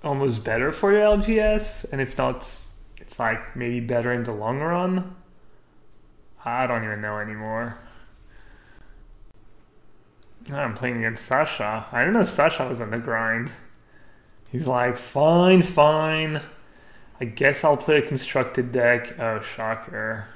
almost better for your LGS, and if not, it's like maybe better in the long run. I don't even know anymore. I'm playing against Sasha. I didn't know Sasha was on the grind. He's like, fine, fine. I guess I'll play a constructed deck. Oh, shocker.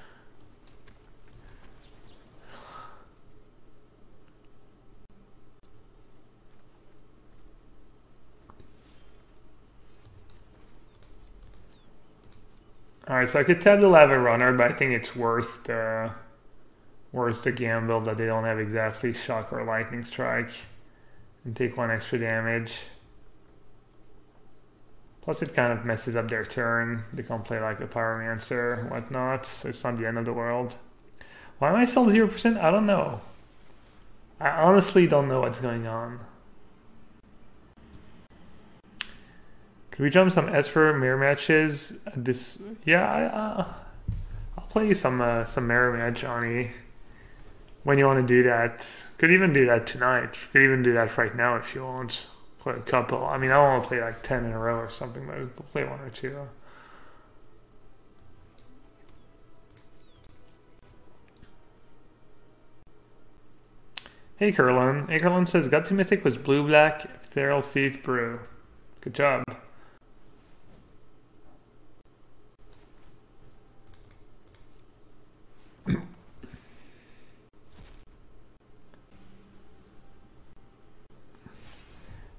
Alright, so I could tap the Lava Runner, but I think it's worth the gamble that they don't have exactly Shock or Lightning Strike and take 1 extra damage. Plus it kind of messes up their turn. They can't play like a Pyromancer, whatnot, so it's not the end of the world. Why am I still 0%? I don't know. I honestly don't know what's going on. Could we jump some Esper mirror matches? This, yeah, I'll play you some mirror match, Ani. When you want to do that, could even do that tonight. Could even do that right now if you want. Play a couple. I mean, I don't want to play like 10 in a row or something, but we'll play 1 or 2. Hey Curlin. Hey Curlin says, Got to Mythic was blue-black, Ethereal Thief Brew. Good job.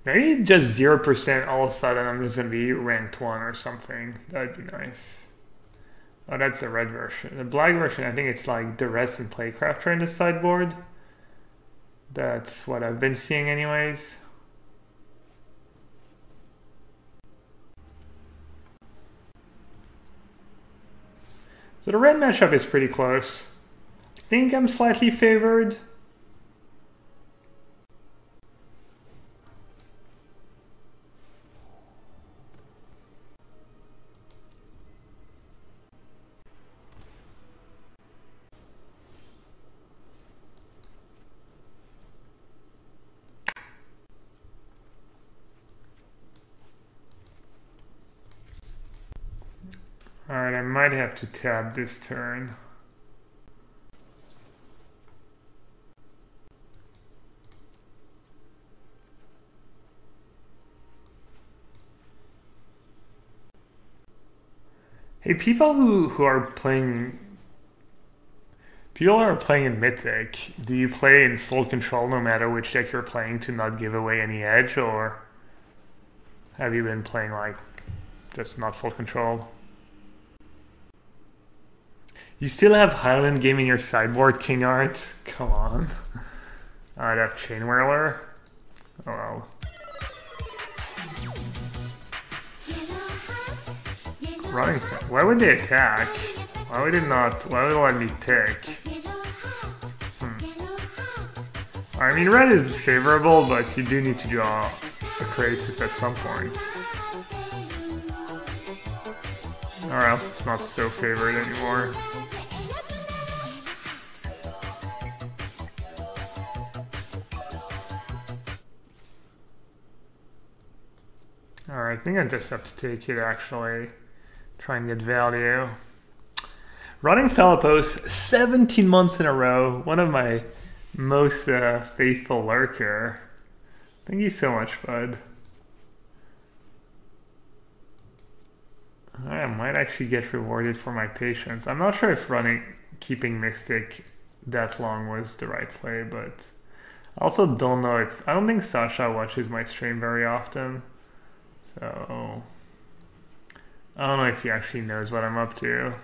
Maybe just 0% all of a sudden I'm just going to be ranked 1 or something. That'd be nice. Oh, that's the red version. The black version, I think it's like Duress and Playcrafter in the sideboard. That's what I've been seeing anyways. So the red matchup is pretty close. I think I'm slightly favored. Alright, I might have to tab this turn. Hey, people who are playing... People who are playing in Mythic, do you play in full control no matter which deck you're playing to not give away any edge, or have you been playing like just not full control? You still have Highland Game in your sideboard, King Art? Come on. I'd have Chain Whirler. Oh well. Running. Why would they attack? Why would it not? Why would it let me pick? I mean, red is favorable, but you do need to draw a crisis at some point. Or else it's not so favored anymore. Alright, I think I just have to take it actually. Try and get value. Running Felipos 17 months in a row. One of my most faithful lurker. Thank you so much, bud. I might actually get rewarded for my patience. I'm not sure if keeping Mystic that long was the right play, but I also don't know if... I don't think Sasha watches my stream very often. So... I don't know if he actually knows what I'm up to.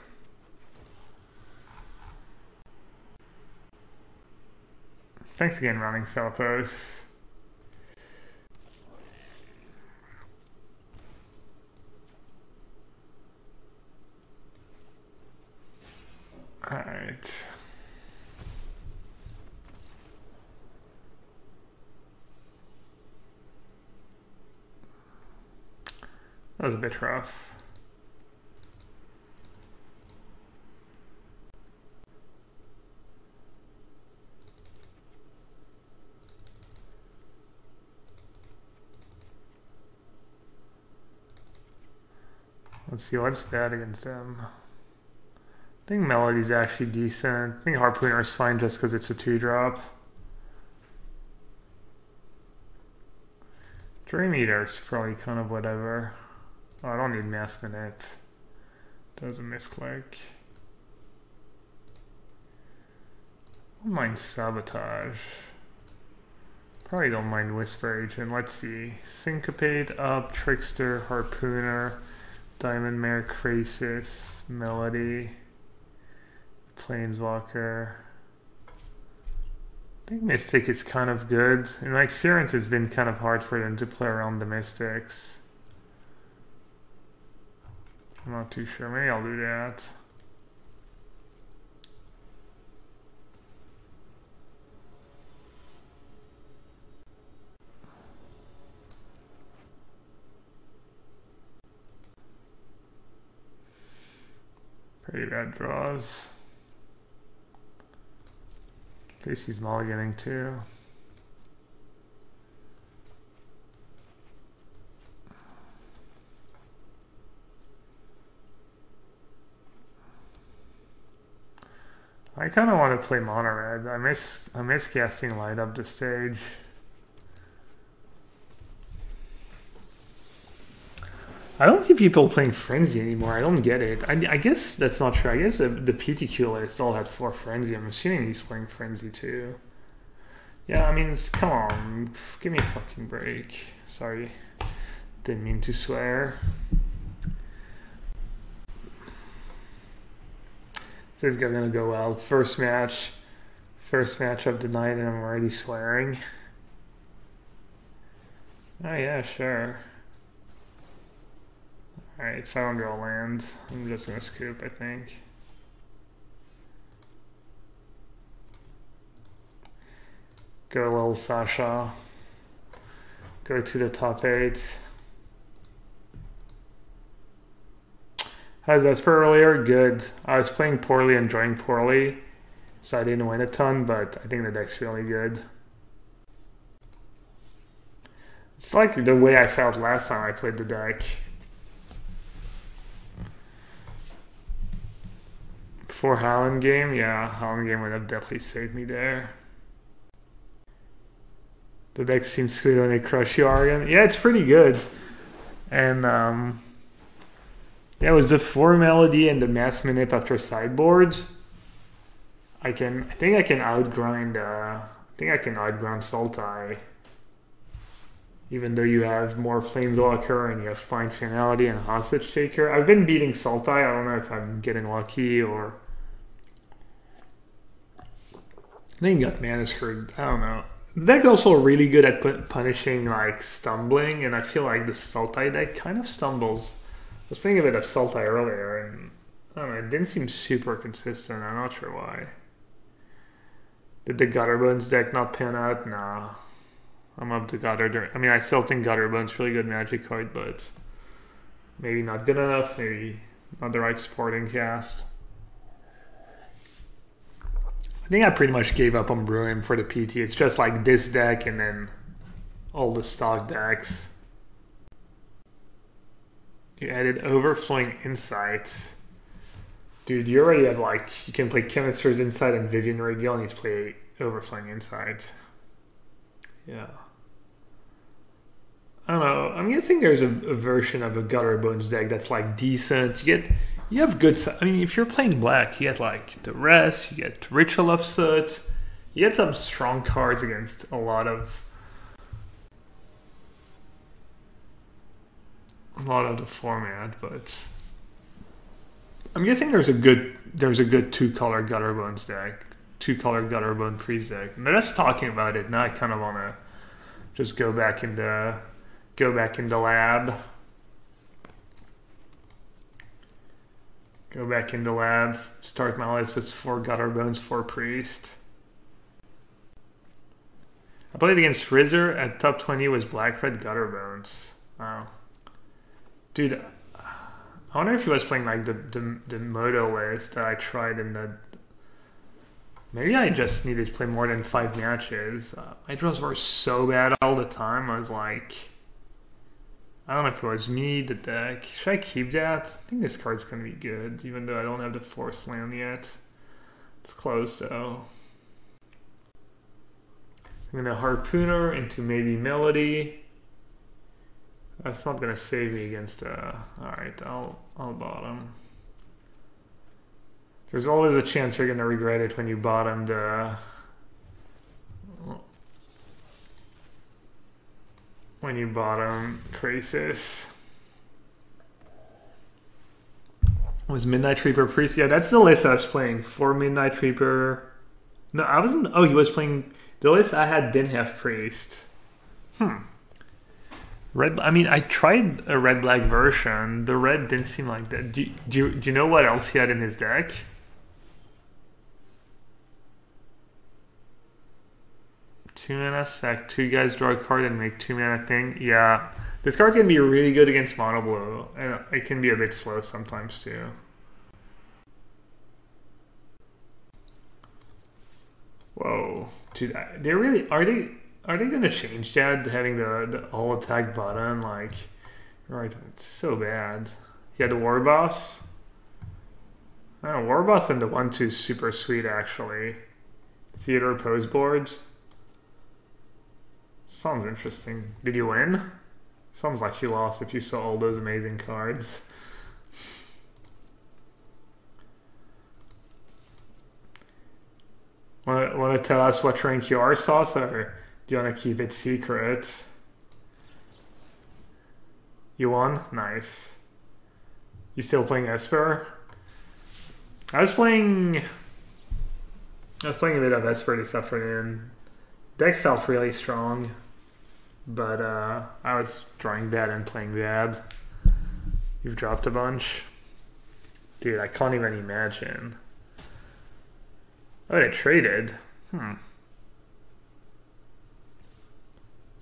Thanks again, Running Felipos. Alright. That was a bit rough. Let's see, what's bad against them? I think Melody's actually decent. I think Harpooner's fine just because it's a 2-drop. Dream Eater's probably kind of whatever. Oh, I don't need Mass Manip. Doesn't misclick. I don't mind Sabotage. Probably don't mind Whisper Agent. Let's see. Syncopate, Up, Trickster, Harpooner, Diamond Mare, Krasis, Melody, Planeswalker. I think Mystic is kind of good. In my experience, it's been kind of hard for them to play around the Mystics. I'm not too sure. Maybe I'll do that. Pretty bad draws. At least he's mulliganing too. I kind of want to play mono red. I miss casting light up the stage. I don't see people playing Frenzy anymore. I don't get it. I guess that's not true. I guess the PTQ list all had 4 Frenzy. I'm assuming he's playing Frenzy too. Yeah, I mean, come on. Give me a fucking break. Sorry. Didn't mean to swear. This is gonna go well. First match of the night, and I'm already swearing. Oh yeah, sure. Alright, if I don't go land, I'm just gonna scoop, I think. Go a little Sasha. Go to the top 8. How's Esper earlier? Good. I was playing poorly and drawing poorly, so I didn't win a ton, but I think the deck's really good. It's like the way I felt last time I played the deck. For Howland game, yeah, Howland game would have definitely saved me there. The deck seems sweet when they crush you, Argon. Yeah, it's pretty good. And yeah, it was the 4 Melody and the Mass Manip after sideboards. I think I can outgrind Sultai. Even though you have more Planeswalker and you have Fine Finality and Hostage Taker. I've been beating Sultai. I don't know if I'm getting lucky or I think you got Mana screwed. I don't know. The deck's also really good at punishing like stumbling, and I feel like the Sultai deck kind of stumbles. I was thinking of it as Sultai earlier, and I don't know, it didn't seem super consistent. I'm not sure why. Did the Gutterbones deck not pan out? Nah. I'm up to Gutter. I mean, I still think Gutterbones really good Magic card, but maybe not good enough. Maybe not the right supporting cast. I think I pretty much gave up on brewing for the PT. It's just like this deck and then all the stock decks. You added Overflowing Insight. Dude, you already have like, you can play Chemist's Insight and Vivian Rig. You only need to play Overflowing Insight. Yeah. I don't know. I'm guessing there's a version of a Gutterbones deck that's like decent. You have good. I mean, if you're playing black, you get like the Rest, you get Ritual of Soot, you get some strong cards against a lot of the format. But I'm guessing there's a good 2-color Gutterbones deck, 2-color Gutterbone freeze deck. And they're just talking about it now. I kind of want to just go back in the lab. Go back into lab, start my list with 4 Gutterbones, 4 Priest. I played against Rizzer at top 20 was Black-Red Gutterbones. Wow. Dude, I wonder if he was playing like the Moto list that I tried in the... Maybe I just needed to play more than 5 matches. My draws were so bad all the time, I was like... I don't know if it was me, the deck. Should I keep that? I think this card's gonna be good, even though I don't have the force land yet. It's close though. I'm gonna Harpooner into maybe Melody. That's not gonna save me against alright, I'll bottom. There's always a chance you're gonna regret it when you bottom the Crisis. Was Midnight Reaper Priest? Yeah, that's the list I was playing. For Midnight Reaper. No, I wasn't. Oh, he was playing. The list I had didn't have Priest. Red. I mean, I tried a red-black version. The red didn't seem like that. Do you know what else he had in his deck? Two mana, sack 2 guys, draw a card, and make 2 mana thing. Yeah, this card can be really good against mono blue, and it can be a bit slow sometimes too. Whoa, dude, they really are they gonna change that? Having the all attack button, like, right? It's so bad. Yeah, the War Boss. War Boss and the 1/2 is super sweet actually. Theater pose boards. Sounds interesting. Did you win? Sounds like you lost if you saw all those amazing cards. Want to tell us what rank you are, Sauce, or do you want to keep it secret? You won? Nice. You still playing Esper? I was playing a bit of Esper this afternoon. Deck felt really strong, but I was drawing bad and playing bad. You've dropped a bunch. Dude, I can't even imagine. Oh, they traded. Seems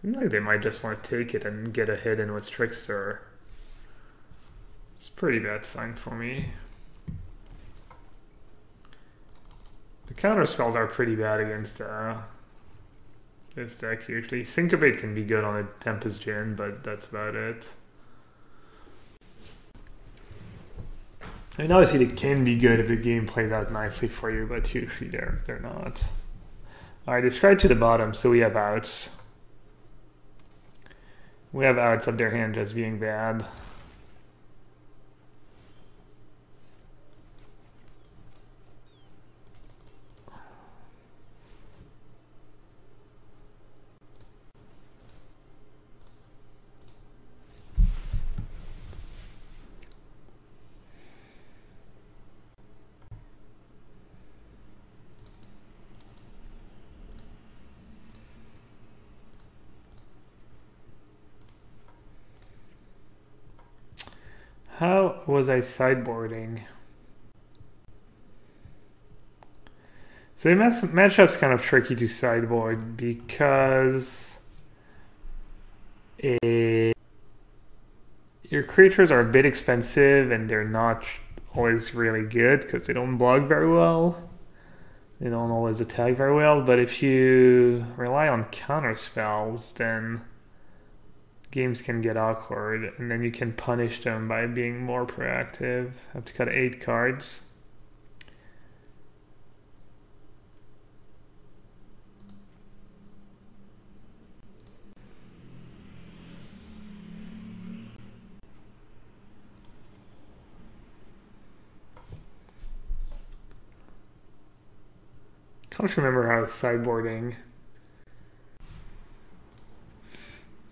like they might just want to take it and get a hit in with Trickster. It's a pretty bad sign for me. The counter spells are pretty bad against this deck usually. Syncopate can be good on a Tempest Djinn, but that's about it. I mean, obviously it can be good if the game plays out nicely for you, but usually they're not. Alright, discard to the bottom, so we have outs. We have outs of their hand just being bad. How was I sideboarding? So the matchup's kind of tricky to sideboard because your creatures are a bit expensive and they're not always really good because they don't block very well. They don't always attack very well, but if you rely on counter spells, then games can get awkward, and then you can punish them by being more proactive. I have to cut 8 cards. Can't remember how I was sideboarding.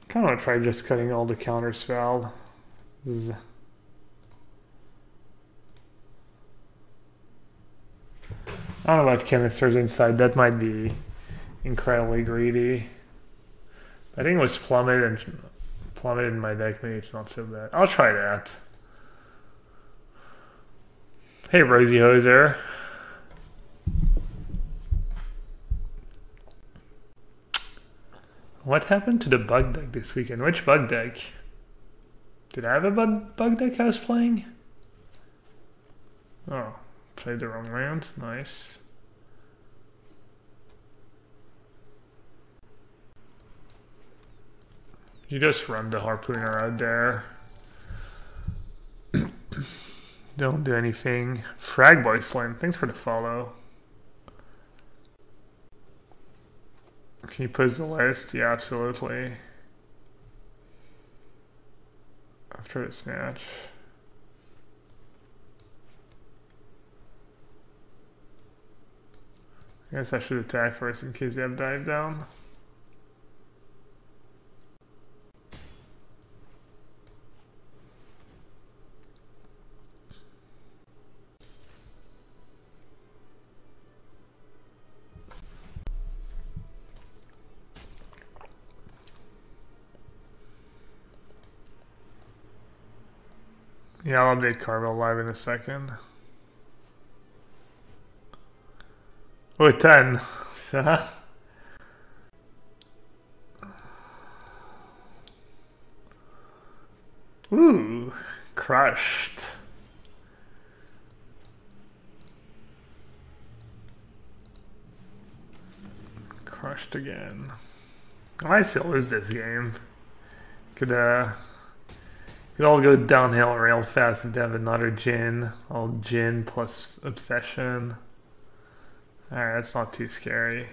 Kind of want to try just cutting all the counter spell. I don't know about canisters inside. That might be incredibly greedy. I think it was plummeted in my deck. Maybe it's not so bad. I'll try that. Hey, Rosie Hoser. What happened to the bug deck this weekend? Which bug deck? Did I have a bug deck I was playing? Oh, played the wrong round. Nice. You just run the harpooner out there. Don't do anything. Fragboy Slim, thanks for the follow. Can you put the list? Yeah, absolutely. After this match. I guess I should attack first in case they have dive down. Yeah, I'll update Carvel live in a second. Oh, 10. Ooh, crushed. Crushed again. I might still lose this game. Could all go downhill real fast and have another Jin. All Jin plus Obsession. Alright, that's not too scary.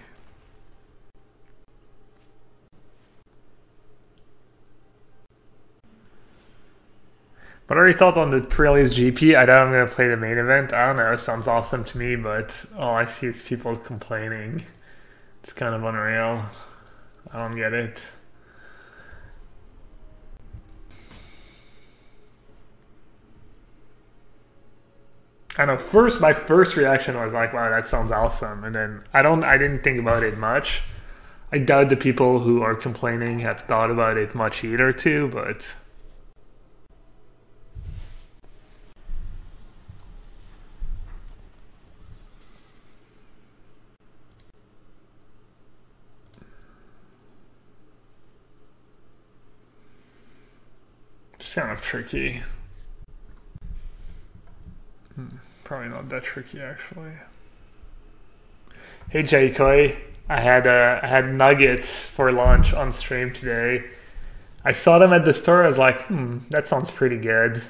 What are your thoughts on the Pirelli's GP? I doubt I'm going to play the main event. I don't know, it sounds awesome to me, but all I see is people complaining. It's kind of unreal. I don't get it. I know, my first reaction was like, wow, that sounds awesome. And then I didn't think about it much. I doubt the people who are complaining have thought about it much either too, but it's kind of tricky. Probably not that tricky, actually. Hey, J-Koi. I had nuggets for lunch on stream today. I saw them at the store. I was like, that sounds pretty good.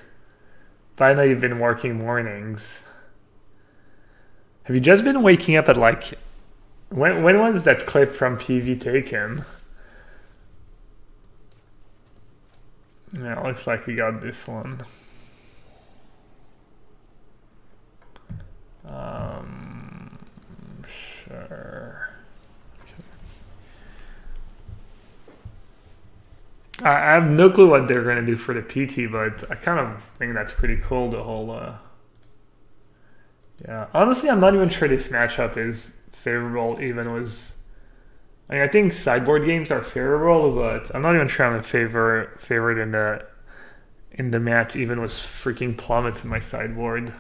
But I know you've been working mornings. Have you just been waking up at like... When was that clip from PV taken? Yeah, looks like we got this one. Sure. I have no clue what they're going to do for the PT, but I kind of think that's pretty cool, the whole... Yeah, honestly, I'm not even sure this matchup is favorable, even was... I mean, I think sideboard games are favorable, but I'm not even sure I'm a favorite in the match, even with freaking plummets in my sideboard.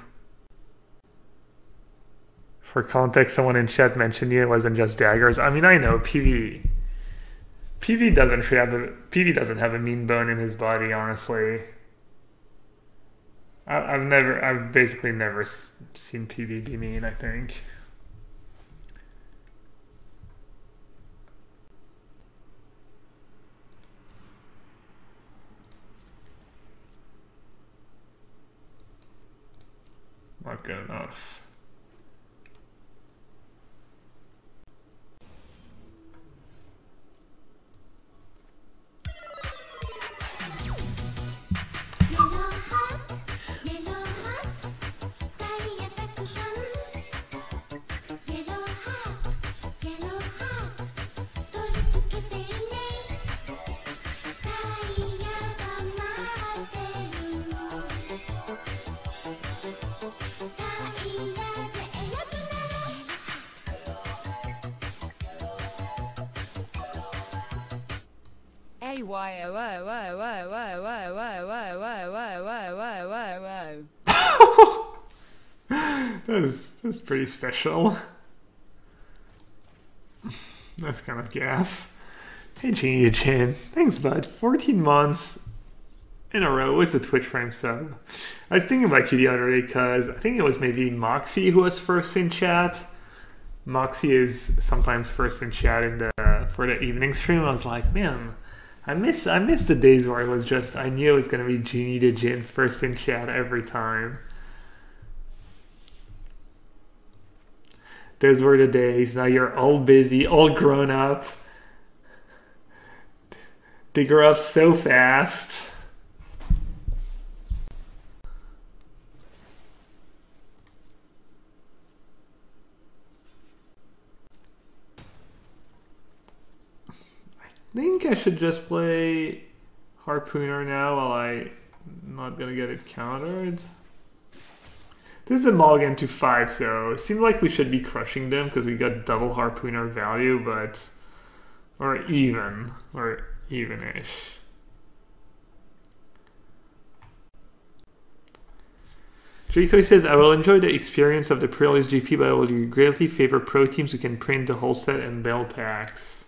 For context, someone in chat mentioned it wasn't just daggers. I mean, I know PV doesn't have a mean bone in his body, honestly. I've basically never seen PV be mean, I think. Not good enough. That's pretty special. That's kind of gas. Hey, Genie Chin. Thanks, bud. 14 months in a row with the Twitch Prime sub. I was thinking about you the other day because I think it was maybe Moxie who was first in chat. Moxie is sometimes first in chat for the evening stream. I was like, man, I miss the days where it was just, I knew it was gonna be Genie to Jin first in chat every time. Those were the days. Now you're all busy, all grown up. They grow up so fast. I think I should just play Harpooner now while I'm not gonna get it countered. This is a mulligan to 5, so it seems like we should be crushing them because we got double Harpooner value, but or even-ish. Draco says, I will enjoy the experience of the pre-release GP, but I will greatly favor pro teams who can print the whole set and bell packs.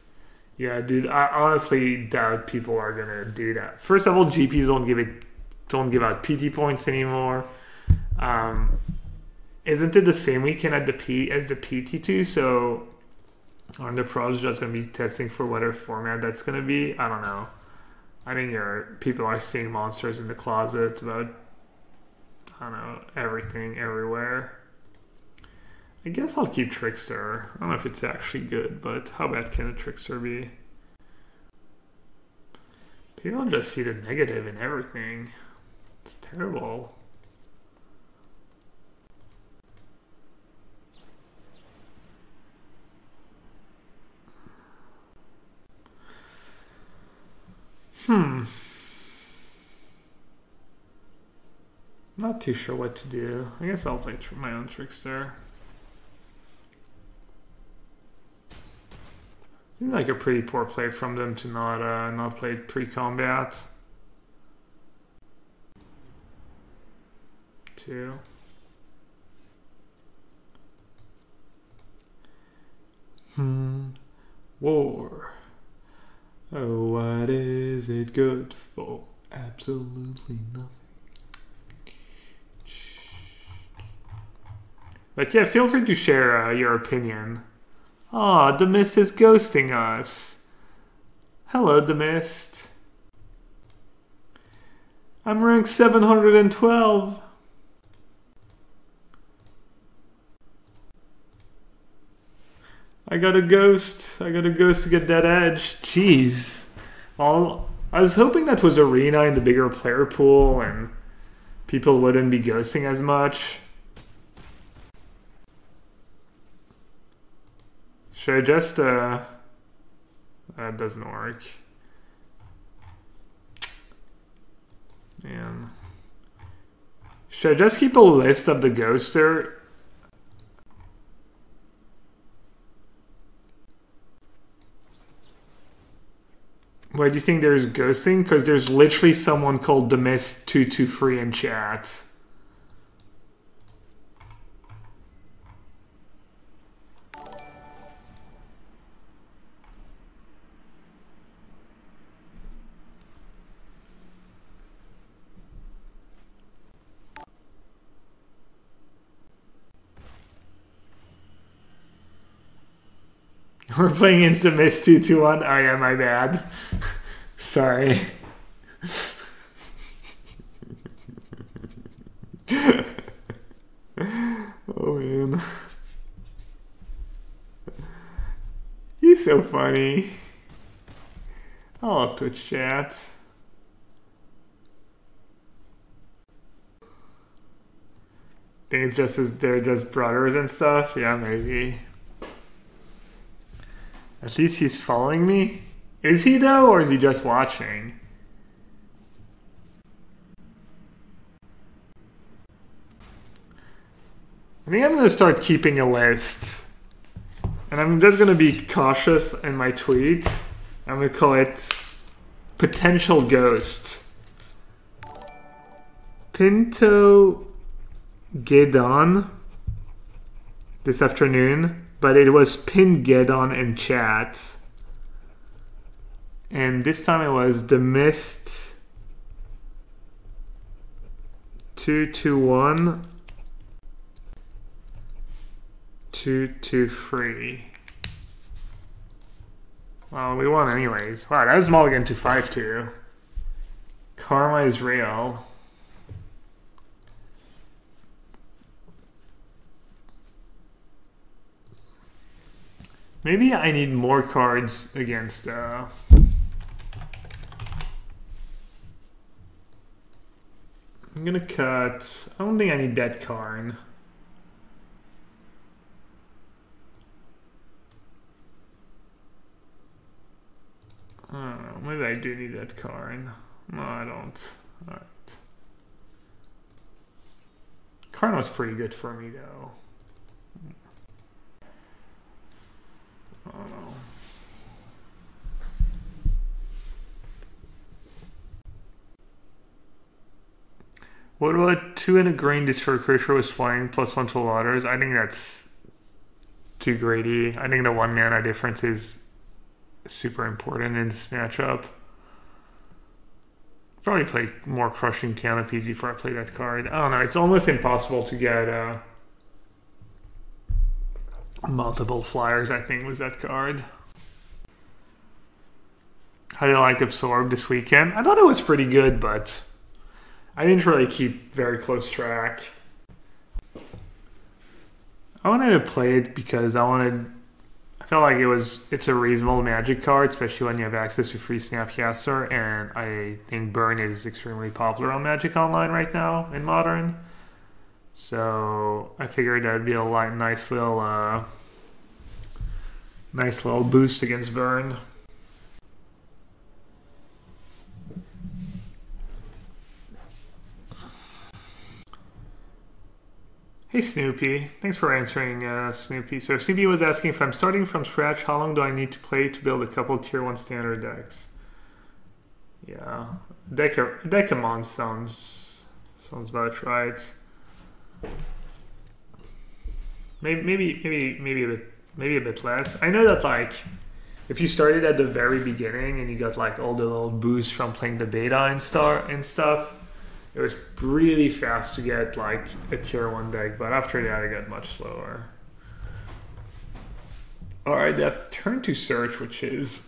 Yeah, dude, I honestly doubt people are gonna do that. First of all, GPs don't give out PT points anymore. Isn't it the same weekend at as the PT2? So aren't the pros just gonna be testing for whatever format that's gonna be? I don't know. I think people are seeing monsters in the closet about, I don't know, everything, everywhere. I guess I'll keep Trickster. I don't know if it's actually good, but how bad can a Trickster be? People just see the negative in everything. It's terrible. Not too sure what to do. I guess I'll play my own Trickster. Seems like a pretty poor play from them to not play pre-combat. 2. War. Oh, what is it good for? Absolutely nothing. But yeah, feel free to share your opinion. Ah, the Mist is ghosting us. Hello, the Mist. I'm ranked 712. I got a ghost. I got a ghost to get that edge. Jeez. Well, I was hoping that was Arena in the bigger player pool and people wouldn't be ghosting as much. Should I just, that doesn't work. Man. Should I just keep a list of the ghoster? Why do you think there's ghosting? Because there's literally someone called The Mist 223 in chat. We're playing Instant Mist 221. Oh yeah, my bad. Sorry. Oh man. He's so funny. I love Twitch chat. Think it's just they're just brothers and stuff? Yeah, maybe. At least he's following me. Is he though, or is he just watching? I think I'm going to start keeping a list. And I'm just going to be cautious in my tweet. I'm going to call it Potential Ghost. Pinto Gedon this afternoon. But it was Pingedon in chat. And this time it was The Mist 221 223. Well, we won anyways. Wow, that was mulligan to 5-2. Karma is real. Maybe I need more cards against I'm gonna cut. I don't think I need that Karn. I don't know, maybe I do need that Karn. No, I don't. Alright. Karn was pretty good for me though. I don't know. What about 2 and a green this for creature with flying +1 to waters? I think that's too greedy. I think the 1 mana difference is super important in this matchup. Probably play more Crushing Canopies before I play that card. I don't know, it's almost impossible to get multiple flyers, I think, was that card. How do you like Absorb this weekend? I thought it was pretty good, but I didn't really keep very close track. I wanted to play it because I felt like it's a reasonable Magic card, especially when you have access to free Snapcaster, and I think Burn is extremely popular on Magic Online right now in Modern. So I figured that'd be a nice little boost against Burn. Hey Snoopy, thanks for answering Snoopy. So Snoopy was asking, if I'm starting from scratch, how long do I need to play to build a couple tier 1 standard decks? Yeah, deck a month sounds about right. Maybe a bit less. I know that like if you started at the very beginning and you got like all the little boosts from playing the beta and stuff, it was really fast to get like a tier 1 deck, but after that it got much slower. Alright, they've turned to Search, which is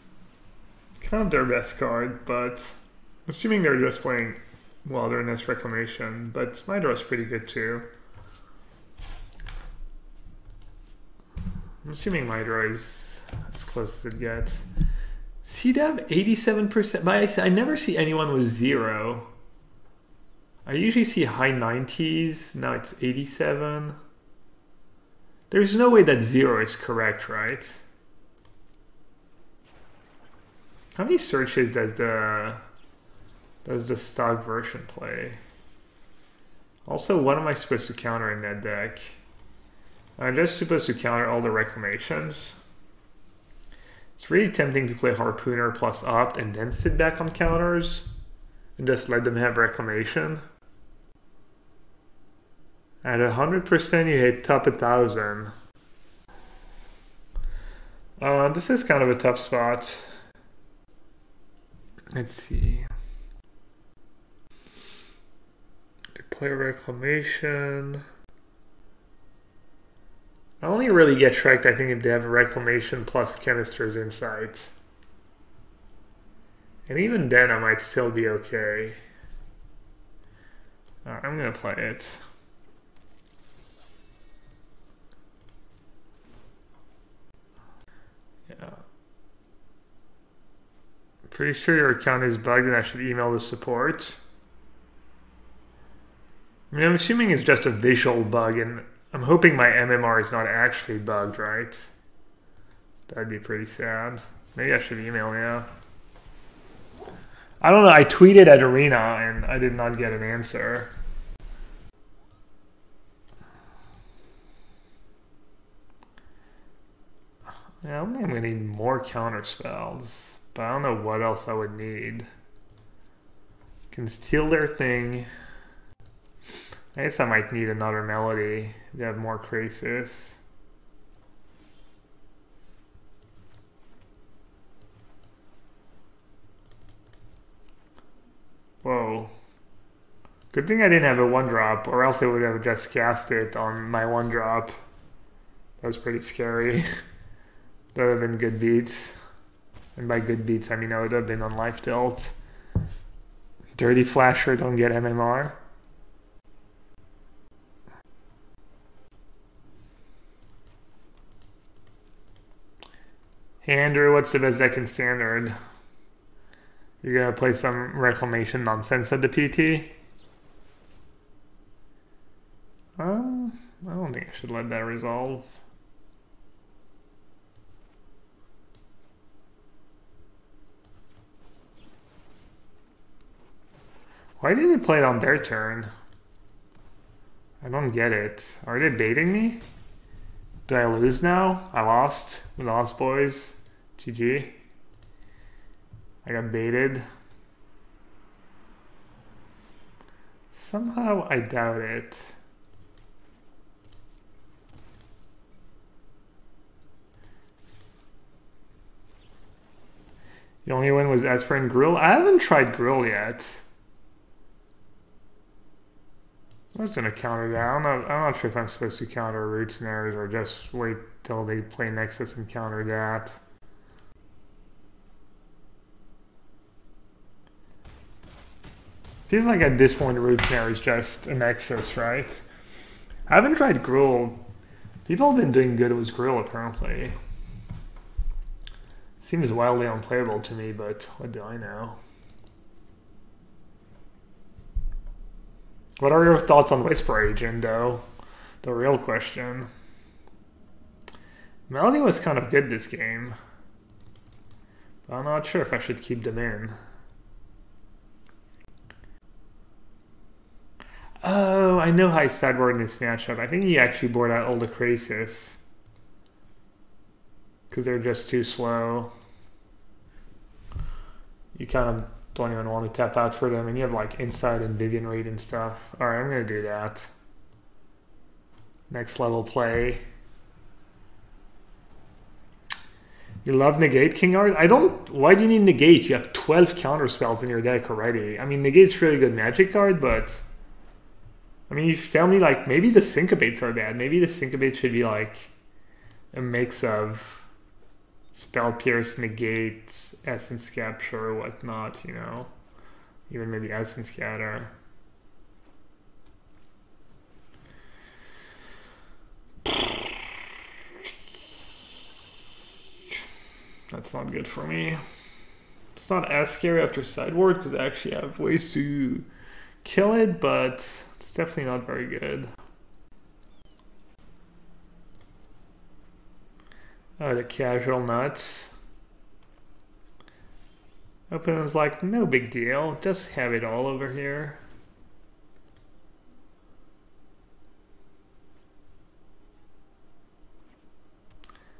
kind of their best card, but assuming they're just playing Wilderness Reclamation, but my draw is pretty good too. I'm assuming my draw is as close as it gets. CDAV 87%, but I never see anyone with 0. I usually see high 90s, now it's 87. There's no way that 0 is correct, right? How many searches does the stock version play? Also, what am I supposed to counter in that deck? I'm just supposed to counter all the reclamations. It's really tempting to play Harpooner plus Opt and then sit back on counters and just let them have reclamation. At 100% you hit top 1000. This is kind of a tough spot. Let's see. They play reclamation. I only really get tracked, I think, if they have a reclamation plus Chemister's Insight. And even then I might still be okay. I'm gonna play it. Yeah. Pretty sure your account is bugged and I should email the support. I mean, I'm assuming it's just a visual bug, and I'm hoping my MMR is not actually bugged, right? That'd be pretty sad. Maybe I should email, yeah. I don't know, I tweeted at Arena and I did not get an answer. Yeah, I'm gonna need more counter spells, but I don't know what else I would need. Can steal their thing. I guess I might need another melody to have more Krasis. Whoa. Good thing I didn't have a 1-drop, or else I would have just cast it on my 1-drop. That was pretty scary. That would have been good beats. And by good beats, I mean I would have been on life tilt. Dirty Flasher, don't get MMR. Hey Andrew, what's the best deck in Standard? You're gonna play some Reclamation nonsense at the PT? I don't think I should let that resolve. Why didn't they play it on their turn? I don't get it. Are they baiting me? Did I lose now? I lost. We lost, boys. GG. I got baited. Somehow I doubt it. The only one was Esper and Grill. I haven't tried Grill yet. I was gonna counter that. I'm not sure if I'm supposed to counter root snares or just wait till they play Nexus and counter that. Feels like at this point root snare is just a Nexus, right? I haven't tried Gruul. People have been doing good with Gruul apparently. Seems wildly unplayable to me, but what do I know? What are your thoughts on Whisper Agent, though? The real question. Melody was kind of good this game. But I'm not sure if I should keep them in. Oh, I know how I sideboard in this matchup. I think he actually bored out all the Crisis. Because they're just too slow. You kind of don't even want to tap out for them, and you have like Insight and Vivian Reed and stuff. Alright, I'm going to do that. Next level play. You love Negate, King Art? I don't... Why do you need Negate? You have 12 counter spells in your deck already. I mean, Negate's really good Magic card, but... I mean, you tell me, like, maybe the Syncopates are bad. Maybe the Syncopate should be, like, a mix of Spell Pierce, Negate, Essence Capture, whatnot, you know? Even maybe Essence Scatter. That's not good for me. It's not as scary after Sideboard because I actually have ways to kill it, but it's definitely not very good. Oh, the casual nuts. Opponent's like, no big deal, just have it all over here.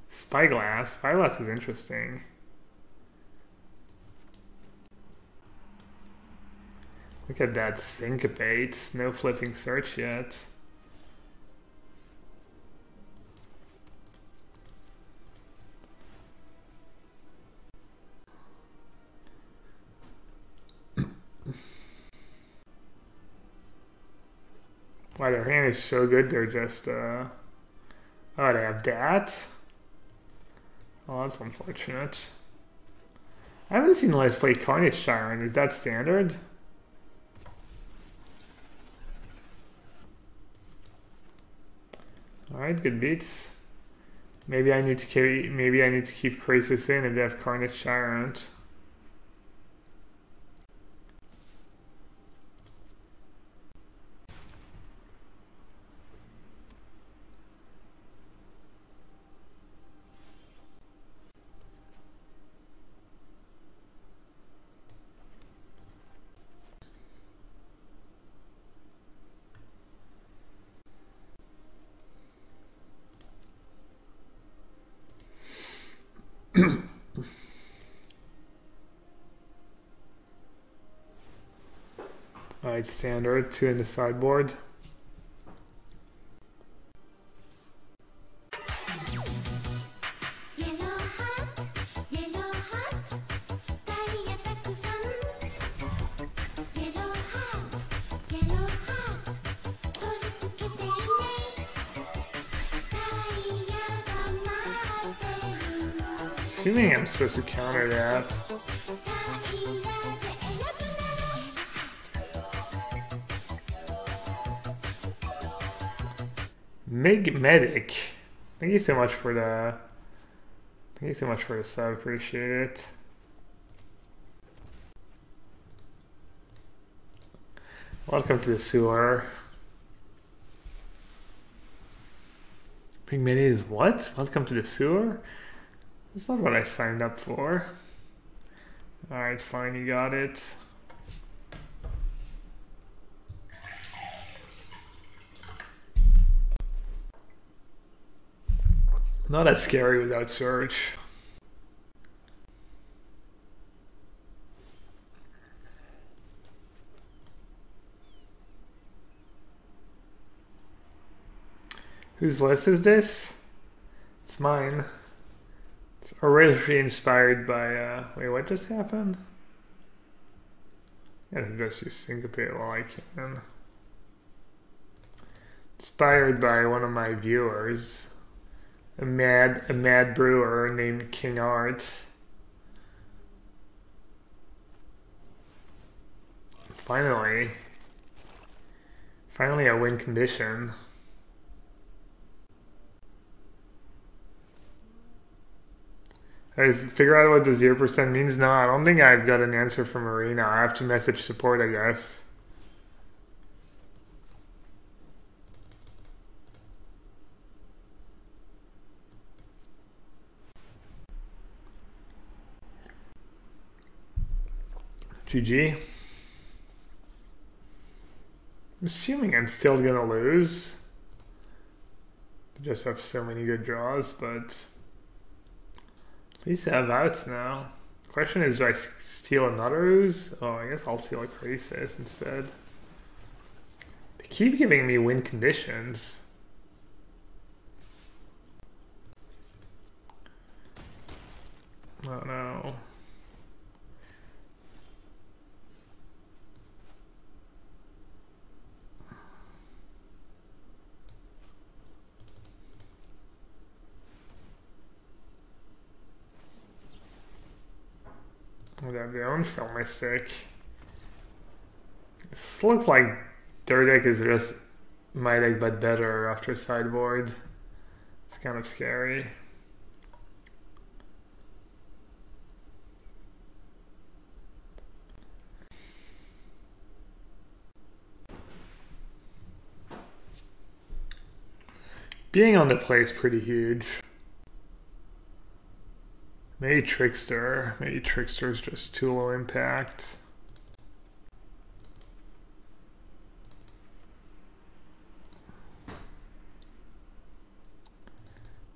Spyglass. Spyglass is interesting. Look at that Syncopate. No flipping search yet. Wow, their hand is so good, they're just, oh, they have that? Oh, that's unfortunate. I haven't seen Les play Carnage Tyrant. Is that standard? Alright, good beats. Maybe I need to keep Crisis in if they have Carnage Tyrant. Alright, standard, 2 in the sideboard. assuming I'm supposed to counter that. Medic. Thank you so much for the sub, appreciate it. Welcome to the sewer. Big Medic is what? Welcome to the sewer? That's not what I signed up for. Alright, fine, you got it. Not that scary without search. Whose list is this? It's mine. It's originally inspired by, wait, what just happened? I gotta just use syncopate while I can. Inspired by one of my viewers. A mad brewer named King Art. Finally a win condition. Guys, figure out what the 0% means? No, I don't think I've got an answer from Arena. I have to message support, I guess. GG. I'm assuming I'm still gonna lose. I just have so many good draws, but at least I have outs now. The question is, do I steal another ooze? Oh, I guess I'll steal a crisis instead. They keep giving me win conditions. Oh no. Without the unfilled mistake. This looks like their deck is just my deck but better after sideboard. It's kind of scary. Being on the play is pretty huge. Maybe Trickster. Maybe Trickster's just too low impact.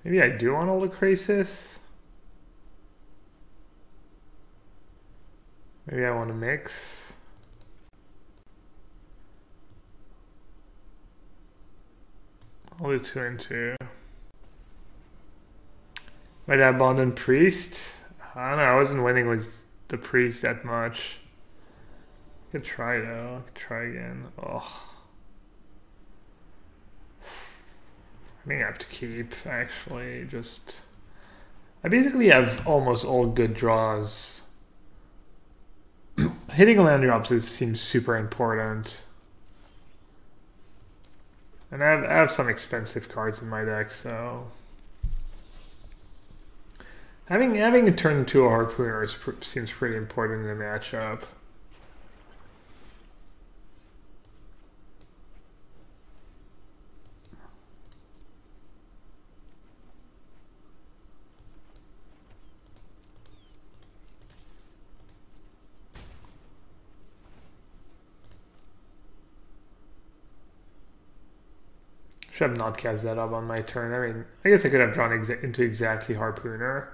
Maybe I do want all the crisis. Maybe I want to mix. I'll do 2 and 2. Might have abandoned priest. I don't know, I wasn't winning with the priest that much. I could try though. I could try again. Oh. I think I have to keep actually. I basically have almost all good draws. Hitting land drops seems super important. And I have some expensive cards in my deck, so having a turn 2 harpooner seems pretty important in the matchup. Should have not cast that up on my turn. I mean, I guess I could have drawn into exactly harpooner.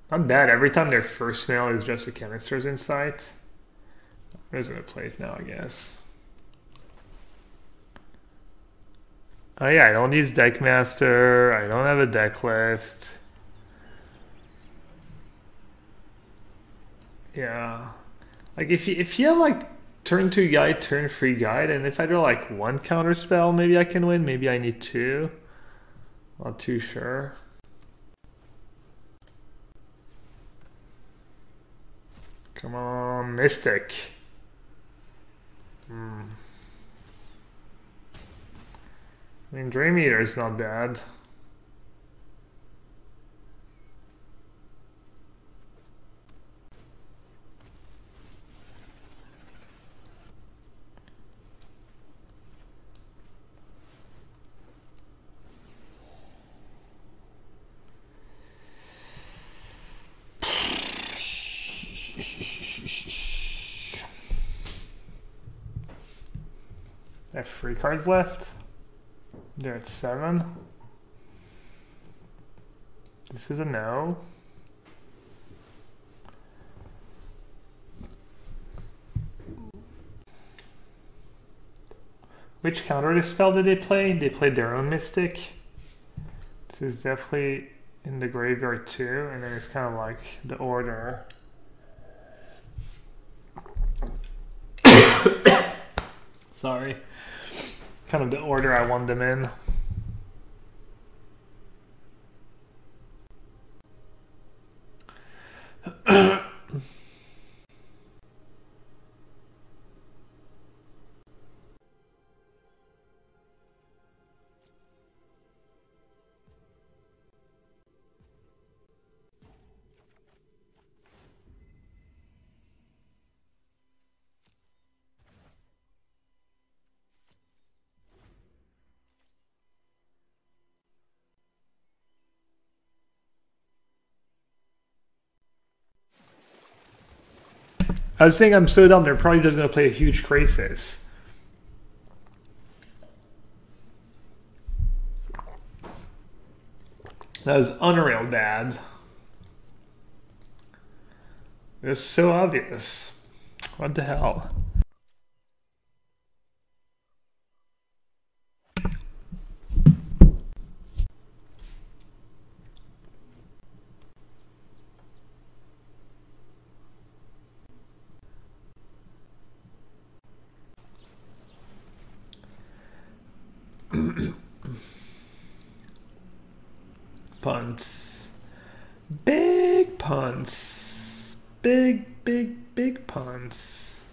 Not bad. Every time their first mail is just a Canister's Insight. I'm just gonna play it now, I guess. Oh yeah, I don't use Deckmaster. I don't have a deck list. Yeah, like if you have like turn 2 guide, turn 3 guide, and if I draw like 1 counter spell, maybe I can win. Maybe I need 2. Not too sure. Come on, Mystic. I mean, Dream Eater is not bad. I have 3 cards left. They're at 7. This is a no. Which counter spell did they play? They played their own Mystic. This is definitely in the graveyard too, and then it's kind of like the order. Sorry. Kind of the order I want them in. I was thinking I'm so dumb, they're probably just going to play a huge Crisis. That was unreal bad. It was so obvious. What the hell? Punts. Big punts. Big punts.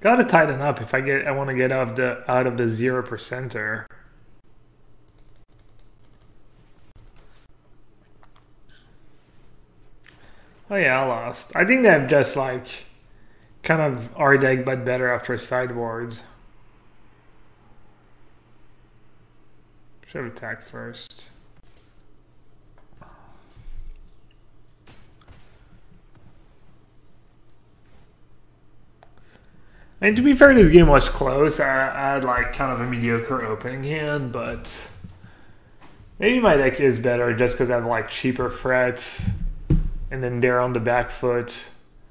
Gotta tighten up if I want to get out of the 0%er. Oh yeah, I lost. I think they've just like kind of our deck but better after sideboards. Should have attacked first. And to be fair, this game was close. I had like kind of a mediocre opening hand, but maybe my deck is better just because I have like cheaper threats, and then they're on the back foot.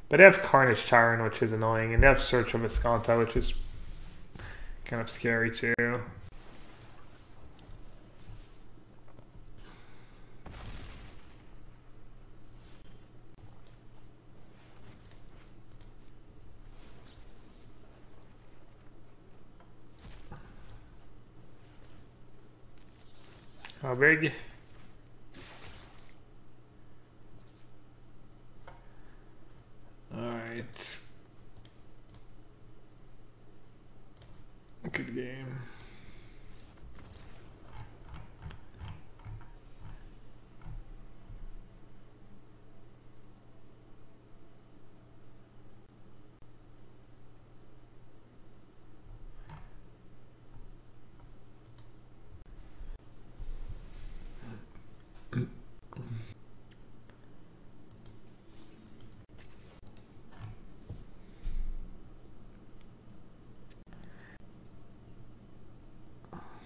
But they have Carnage Tyrant, which is annoying, and they have Search of Visconta, which is kind of scary too. How big? Alright. Good game.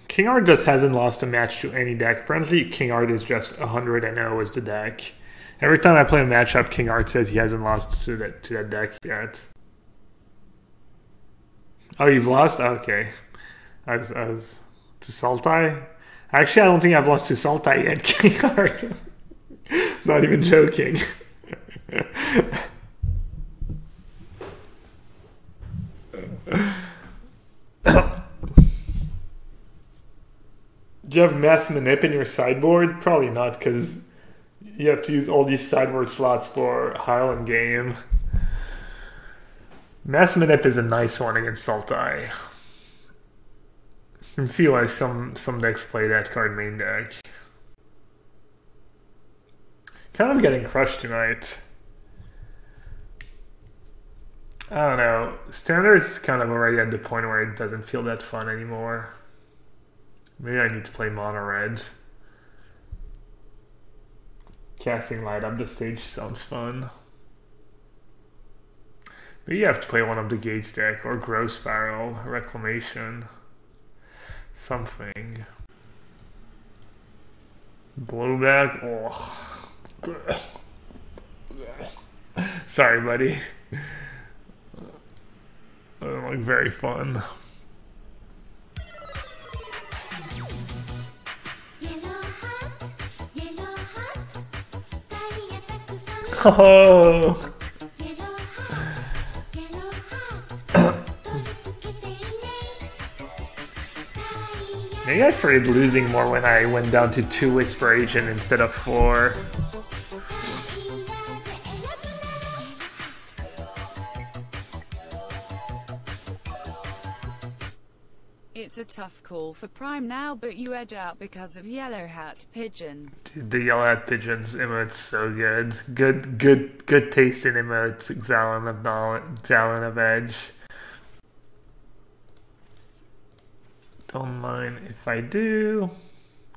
King Art just hasn't lost a match to any deck. Apparently, King Art is just 100-0 as the deck. Every time I play a matchup, King Art says he hasn't lost to that deck yet. Oh, you've lost? Okay. I was to Sultai? Actually, I don't think I've lost to Sultai yet, King Art. Not even joking. Do you have mass manip in your sideboard? Probably not, because you have to use all these sideboard slots for Highland game. Mass manip is a nice one against Sultai. You can see why some decks play that card main deck. Kind of getting crushed tonight. I don't know. Standard's kind of already at the point where it doesn't feel that fun anymore. Maybe I need to play mono red. Casting light up the stage sounds fun. Maybe you have to play one of the Gates deck or Gross Barrel, Reclamation. Something. Blowback? Oh. Sorry, buddy. That doesn't look very fun. Oh. Maybe I started losing more when I went down to 2 Whisper Agent instead of 4. It's a tough call for Prime now, but you edge out because of Yellowhat Pigeon. Dude, the Yellowhat Pigeon's emote's so good. Good taste in emotes. Xalan of knowledge, Xalan of edge. Don't mind if I do.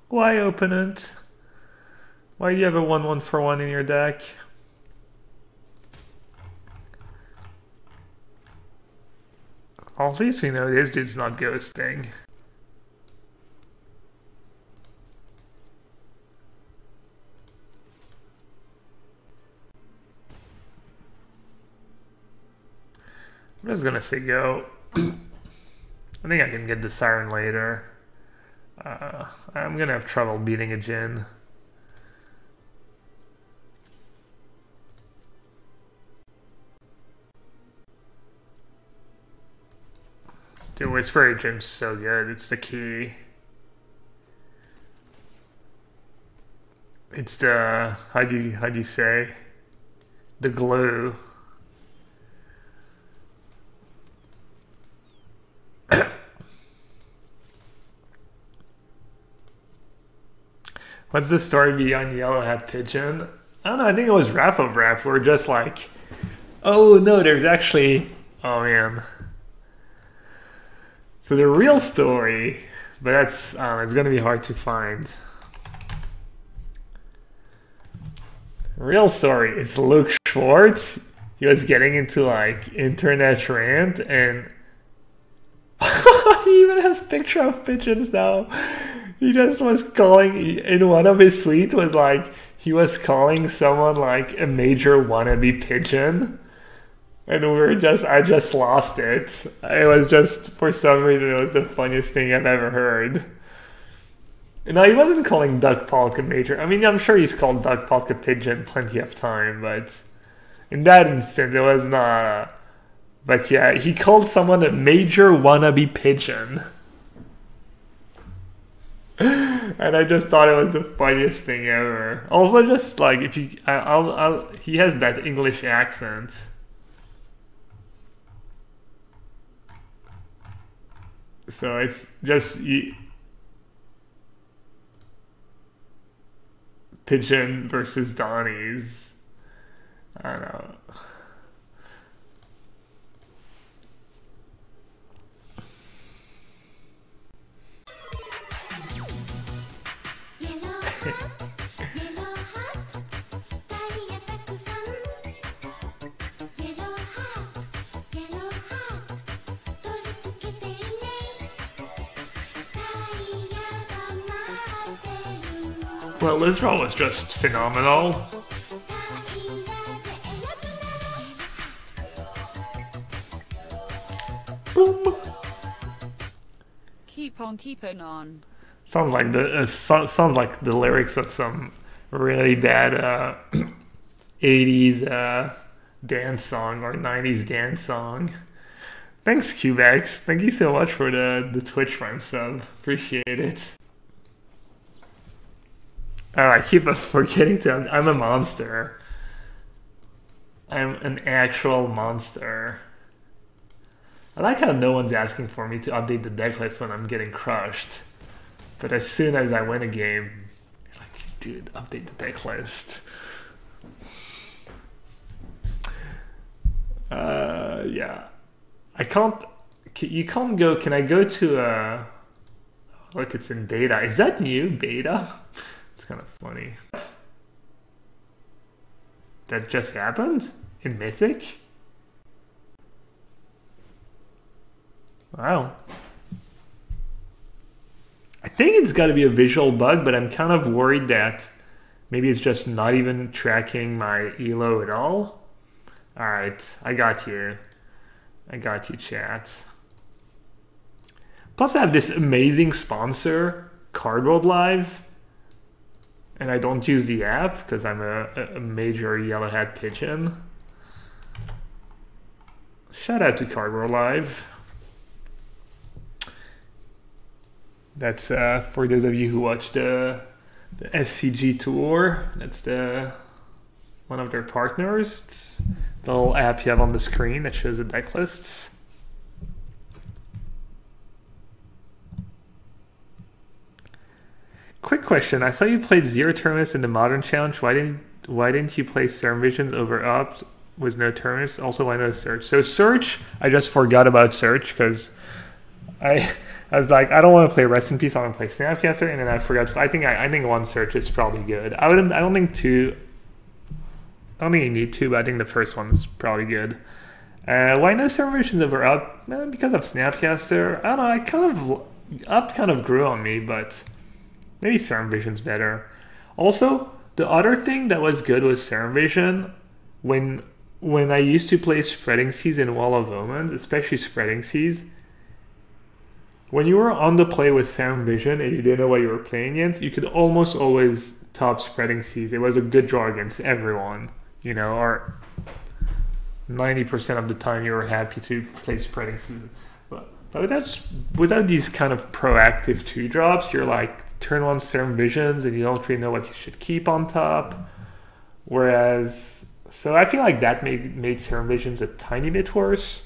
Why open it? Why do you have a 1/1 for 1 in your deck? Well, at least we know this dude's not ghosting. I'm just gonna say go. I think I can get the Siren later. I'm gonna have trouble beating a Jhin. Dude, Whisper Agent's so good. It's the key. It's the how do you say? The glue. What's the story beyond Yellowhat Pigeon? I don't know, I think it was Wrath of Wrath. We're just like, oh no, there's actually, oh man. So the real story, but that's, it's gonna be hard to find. Real story is Luke Schwartz. He was getting into like internet rant and he even has a picture of pigeons now. He just was calling, in one of his tweets was like, he was calling someone like a major wannabe pigeon. And I just lost it. It was just, for some reason, it was the funniest thing I've ever heard. No, he wasn't calling Doug Polk a major. I mean, I'm sure he's called Doug Polk a pigeon plenty of time, but in that instant, it was not. But yeah, he called someone a major wannabe pigeon. And I just thought it was the funniest thing ever. Also, just like, if you, he has that English accent. So it's just Pigeon versus Donnie's. I don't know. Well, Israel was just phenomenal. Boom. Keep on keeping on. Sounds like the lyrics of some really bad 80s dance song or 90s dance song. Thanks, Cubex. Thank you so much for the Twitch Prime sub. Appreciate it. Oh, I keep forgetting to. I'm a monster. I'm an actual monster. I like how no one's asking for me to update the deck list when I'm getting crushed. But as soon as I win a game, like, dude, update the deck list. Yeah. I can't. You can't go. Can I go to look, it's in beta. Is that new beta? It's kind of funny. That just happened in Mythic? Wow. I think it's got to be a visual bug, but I'm kind of worried that maybe it's just not even tracking my elo at all. All right, I got you. I got you, chat. Plus I have this amazing sponsor, Cardboard Live, and I don't use the app because I'm a major yellowhat pigeon. Shout out to Cardboard Live. That's for those of you who watch the SCG tour. That's one of their partners. It's the little app you have on the screen that shows the deck lists. Quick question: I saw you played 0 tournaments in the Modern Challenge. Why didn't you play Serum Visions over Up with no tournaments? Also, why no Search? So Search, I just forgot about Search because I was like, I don't want to play Rest in Peace. I want to play Snapcaster, and then I forgot. I think one Search is probably good. I don't think two. I don't think you need two, but I think the first one is probably good. Why no Serum Visions over Up? Because of Snapcaster. I don't know. Up kind of grew on me, but maybe Serum Vision's better. Also, the other thing that was good with Serum Vision, when I used to play Spreading Seas and Wall of Omens, especially Spreading Seas, when you were on the play with Serum Vision and you didn't know what you were playing against, you could almost always top Spreading Seas. It was a good draw against everyone, you know, or 90% of the time you were happy to play Spreading Seas. But without these kind of proactive 2-drops, you're like, turn on Serum Visions and you don't really know what you should keep on top. Whereas, so I feel like that made Serum Visions a tiny bit worse.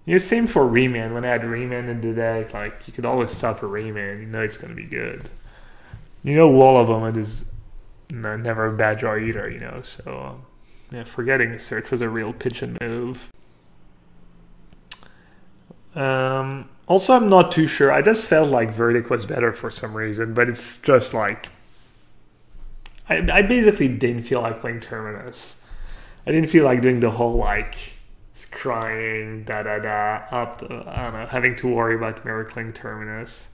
You know, same for Remand. When I had Remand in the deck, like, you could always stop a Remand. You know it's going to be good. You know Wall of Omen is never a bad draw either, you know. So, yeah, forgetting the Search was a real pigeon move. Also, I'm not too sure. I just felt like Verdict was better for some reason, but it's just like... I basically didn't feel like playing Terminus. I didn't feel like doing the whole, like, crying, up to, I don't know, having to worry about Miracling Terminus.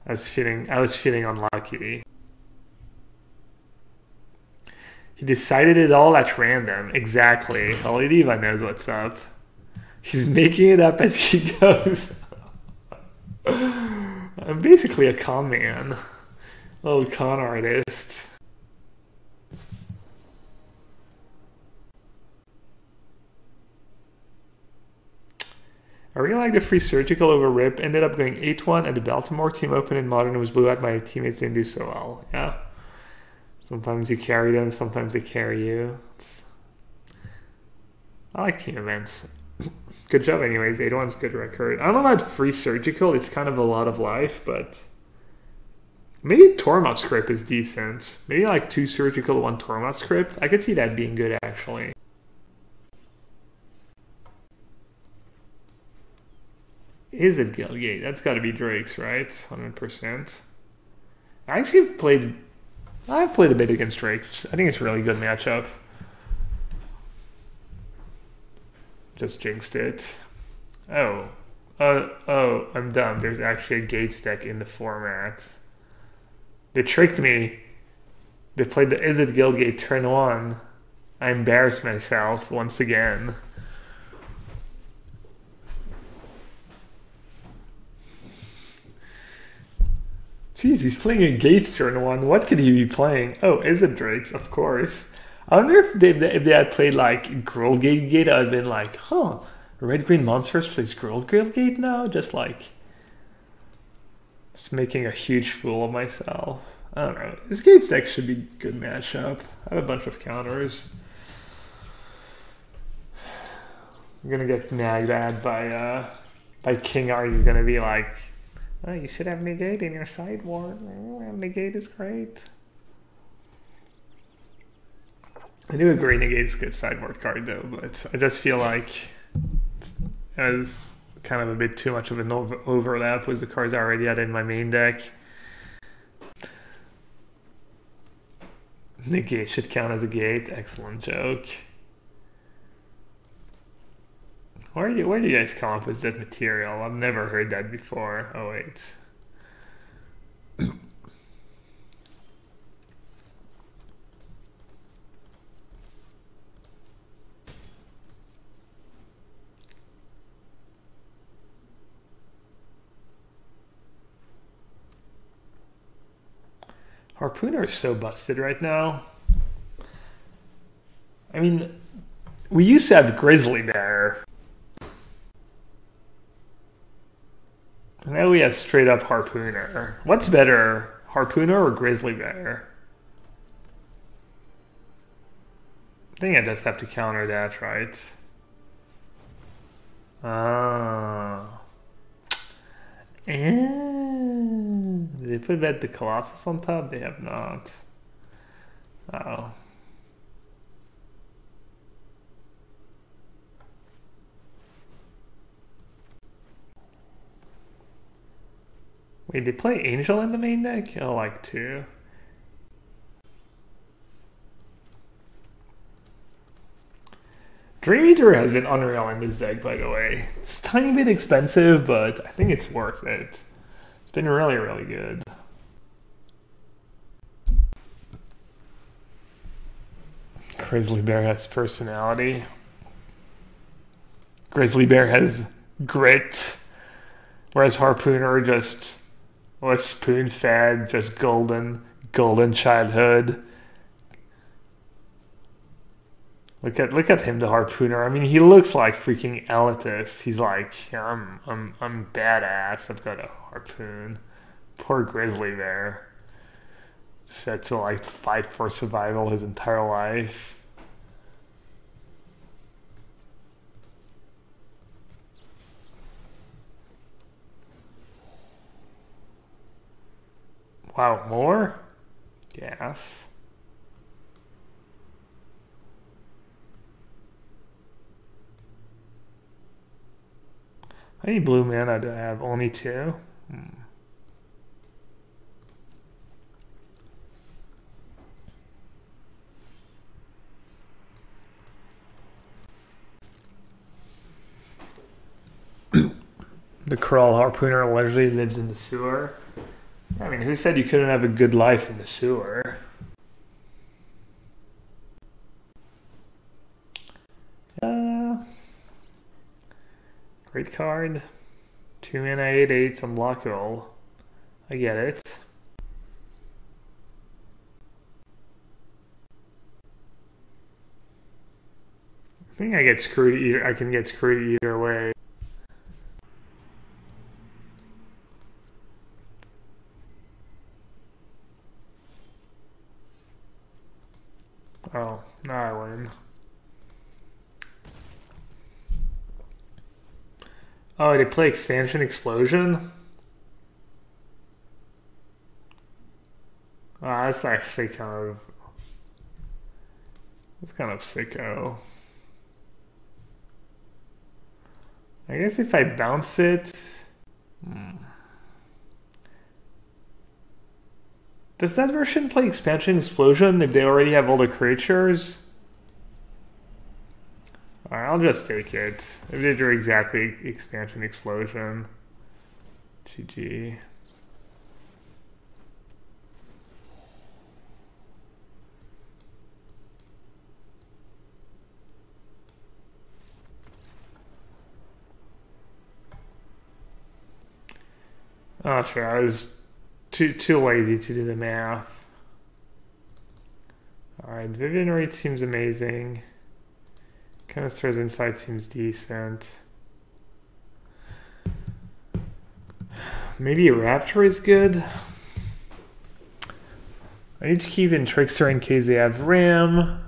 I was feeling unlucky. He decided it all at random. Exactly. Holy Diva knows what's up. He's making it up as he goes. I'm basically a con man. A little con artist. I really like the free surgical over Rip. Ended up going 8-1 at the Baltimore team open in Modern. It was blew out. My teammates didn't do so well. Yeah. Sometimes you carry them, sometimes they carry you. I like team events. Good job anyways, 8-1's good record. I don't know about free surgical, it's kind of a lot of life, but maybe Tormod script is decent. Maybe like 2 surgical, 1 Tormod script. I could see that being good actually. Is it Gilgate? That's gotta be Drake's, right? 100%. I've played a bit against Drake's. I think it's a really good matchup. Just jinxed it. Oh, I'm dumb. There's actually a Gates deck in the format. They tricked me. They played the Is It Guildgate turn 1. I embarrassed myself once again. Jeez, he's playing a Gates turn 1. What could he be playing? Oh, is it Drakes? Of course. I wonder if they had played like Grilled Gate, I'd been like, huh, Red Green Monsters plays Grilled Gate now? Just making a huge fool of myself. I don't know. This Gates deck should be good matchup. I have a bunch of counters. I'm gonna get nagged at by King R. He's gonna be like, oh, you should have negate in your sideboard. Oh, negate is great. I do agree negate is a good sideboard card though, but I just feel like it has kind of a bit too much of an overlap with the cards I already had in my main deck. Negate should count as a gate. Excellent joke. Where do you guys come up with that material? I've never heard that before. Oh wait. Harpooner is so busted right now. I mean, we used to have Grizzly Bear. Now we have straight up Harpooner. What's better, Harpooner or Grizzly Bear? I think I just have to counter that, right? Did they put that the Colossus on top? They have not. Oh. Wait, they play Angel in the main deck? I like to. Dream Eater has been unreal in this deck, by the way. It's a tiny bit expensive, but I think it's worth it. It's been really, really good. Grizzly Bear has personality. Grizzly Bear has grit. Whereas Harpooner just was spoon-fed, just golden childhood. Look at him, the Harpooner. I mean, he looks like freaking elitist. He's like, yeah, I'm badass. I've got a harpoon. Poor Grizzly Bear. Set to like fight for survival his entire life. Wow, more? Yes. How many blue mana do I have? Only 2? The Crawl Harpooner allegedly lives in the sewer. I mean, who said you couldn't have a good life in the sewer? Great card. 2 mana, 8/8's unblockable. I get it. I think I get screwed either. I can get screwed either way. Oh, now I win. Oh, they play Expansion Explosion? Oh, that's actually kind of... That's kind of sicko. I guess if I bounce it... Does that version play Expansion Explosion if they already have all the creatures? Alright, I'll just take it. If they do exactly Expansion Explosion. GG. Oh, sure, I was too lazy to do the math. Alright, Vivian Reed seems amazing. Canister's Insight seems decent. Maybe a Raptor is good. I need to keep in Trickster in case they have Ram.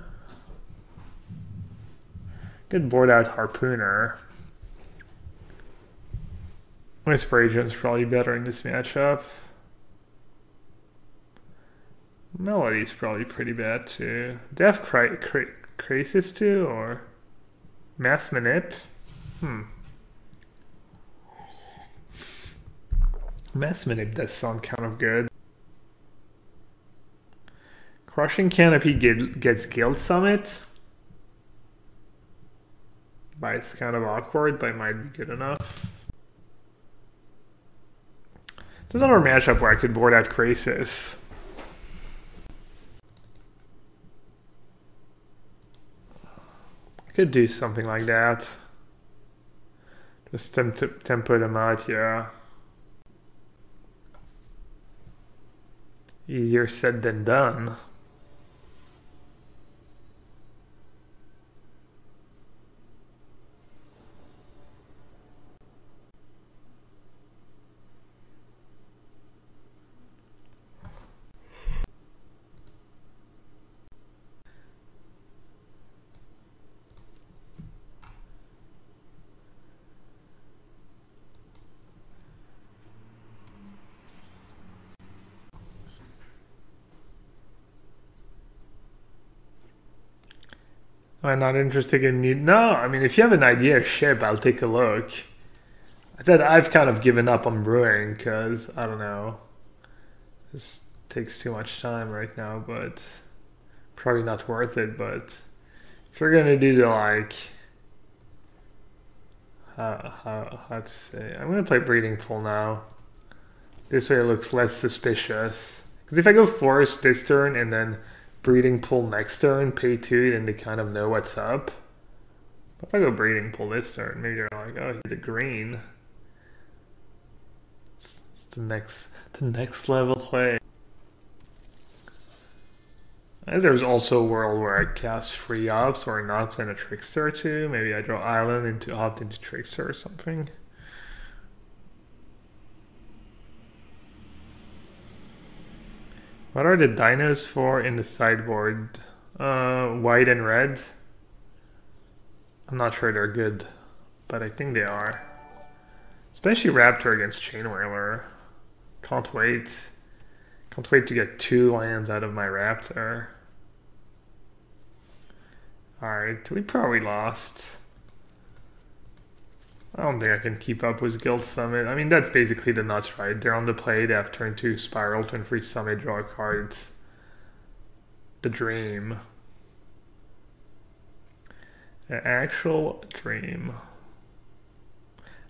Good board out Harpooner. Whisper Agent's probably better in this matchup. Melody's probably pretty bad too. Do they have Crisis too, or Mass Manip? Mass Manip does sound kind of good. Crushing Canopy gets Guild Summit. But it's kind of awkward, but it might be good enough. It's another matchup where I could board out Crisis. I could do something like that. Just tempo them out, yeah. Easier said than done. I'm not interested in mute. No, I mean, if you have an idea ship, I'll take a look. I said I've kind of given up on brewing because, I don't know, this takes too much time right now, but probably not worth it. But if you're going to do the, like, how to say, I'm going to play Breeding Pool now. This way it looks less suspicious. Because if I go Forest this turn and then Breeding Pool next turn, pay 2, then they kind of know what's up. But if I go Breeding Pool this turn, maybe they're like, oh, he's the green. It's the next level play. And there's also a world where I cast 3 Ops or an Ops and a Trickster too. Maybe I draw Island into Opt into Trickster or something. What are the dinos for in the sideboard? White and red. I'm not sure they're good, but I think they are. Especially Raptor against Chainwhaler. Can't wait. Can't wait to get 2 lands out of my Raptor. Alright, we probably lost. I don't think I can keep up with Guild Summit. I mean, that's basically the nuts, right? They're on the play, they have turn 2 Spiral, turn 3 Summit, draw a card. It's the dream. The actual dream.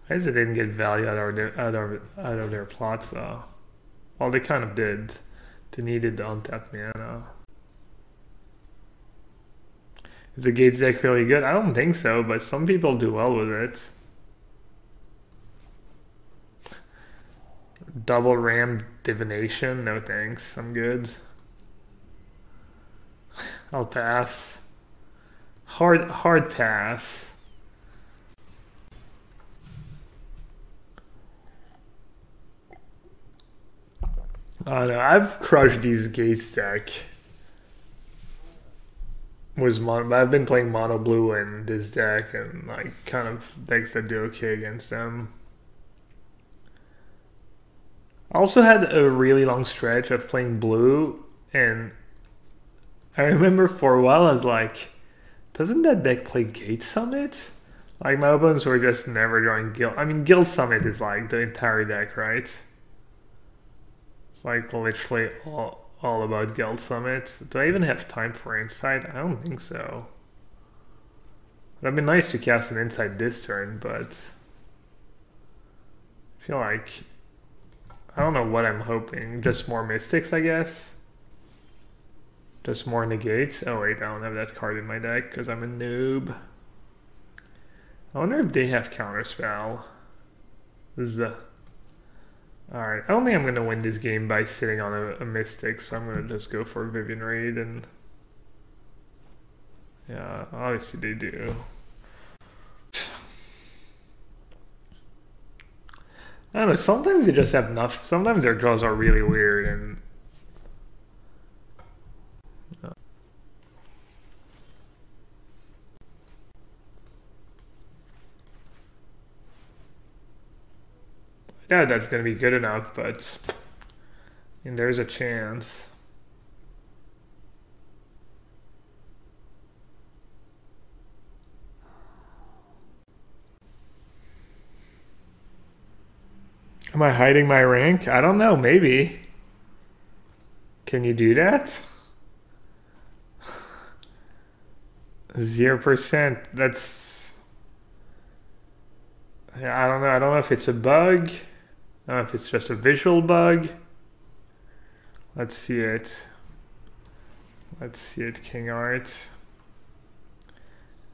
I guess they didn't get value out of their plots, though. Well, they kind of did. They needed the untapped mana. Is the Gates deck really good? I don't think so, but some people do well with it. Double Ram Divination? No thanks, I'm good. I'll pass. Hard pass. I don't know, I've crushed these Gates deck. I've been playing mono blue in this deck and like kind of decks that do okay against them. I also had a really long stretch of playing blue, and I remember for a while I was like, doesn't that deck play Gate Summit? Like my opponents were just never drawing Guild. I mean, Guild Summit is like the entire deck, right? It's like literally all about Guild Summit. Do I even have time for Insight? I don't think so. It'd be nice to cast an Insight this turn, but I feel like I don't know what I'm hoping. Just more Mystics, I guess. Just more Negates. Oh wait, I don't have that card in my deck because I'm a noob. I wonder if they have Counterspell. Alright, I don't think I'm going to win this game by sitting on a Mystic, so I'm going to just go for Vivian Raid and... Yeah, obviously they do. I don't know, sometimes they just have enough, sometimes their draws are really weird and... Yeah, that's going to be good enough, but and there's a chance. Am I hiding my rank? I don't know, maybe. Can you do that? 0%. That's... Yeah, I don't know. I don't know if it's a bug. I don't know if it's just a visual bug. Let's see it. Let's see it, King Art.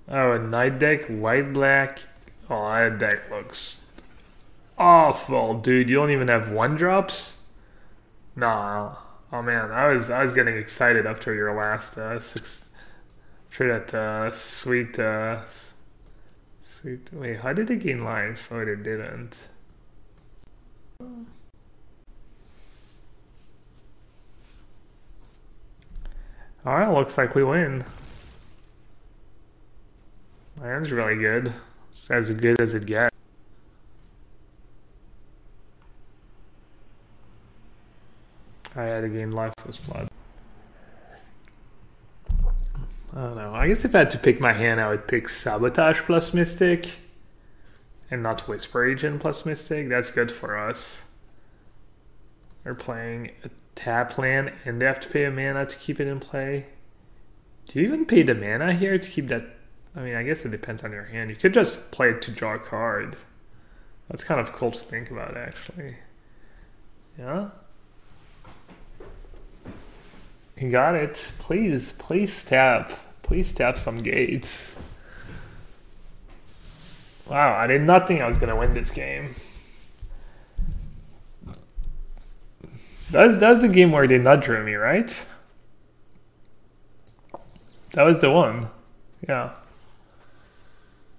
Oh, a night deck, white black. Oh, that deck looks awful, dude. You don't even have 1-drops? Nah. Oh man, I was getting excited after your last after that sweet wait, how did it gain life? Oh, it didn't. Alright, looks like we win. My hand's really good. It's as good as it gets. I had to gain life with blood. I don't know. I guess if I had to pick my hand, I would pick Sabotage plus Mystic. And not Whisper Agent plus Mystic. That's good for us. They're playing a tap land and they have to pay a mana to keep it in play. Do you even pay the mana here to keep that? I mean, I guess it depends on your hand. You could just play it to draw a card. That's kind of cool to think about, actually. Yeah? You got it. Please, please tap. Please tap some gates. Wow, I did not think I was going to win this game. That's the game where they not drew me, right? That was the one. Yeah.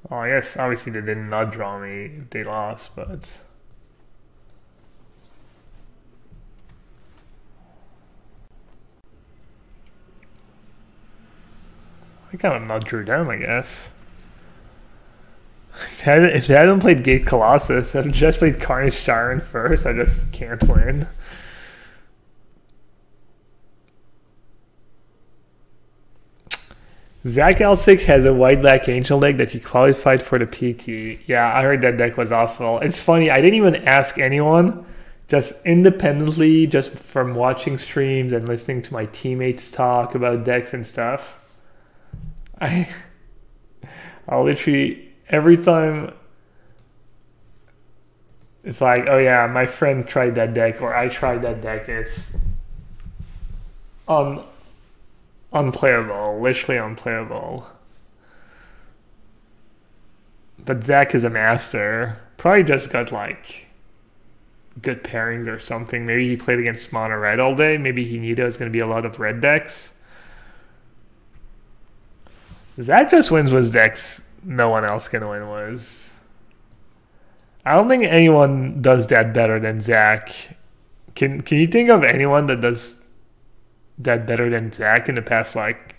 Oh, yes, obviously they did not draw me if they lost, but... I kind of not drew them, I guess. If they hadn't played Gate Colossus and just played Carnage Tyrant first, I just can't win. Zach Elsick has a white-black angel deck that he qualified for the PT. Yeah, I heard that deck was awful. It's funny, I didn't even ask anyone. Just independently, just from watching streams and listening to my teammates talk about decks and stuff. I'll literally... Every time it's like, oh yeah, my friend tried that deck or I tried that deck, it's unplayable, literally unplayable. But Zach is a master. Probably just got like good pairings or something. Maybe he played against mono red all day. Maybe he knew there was going to be a lot of red decks. Zach just wins with decks no one else can win with. I don't think anyone does that better than Zach. Can you think of anyone that does that better than Zach in the past, like,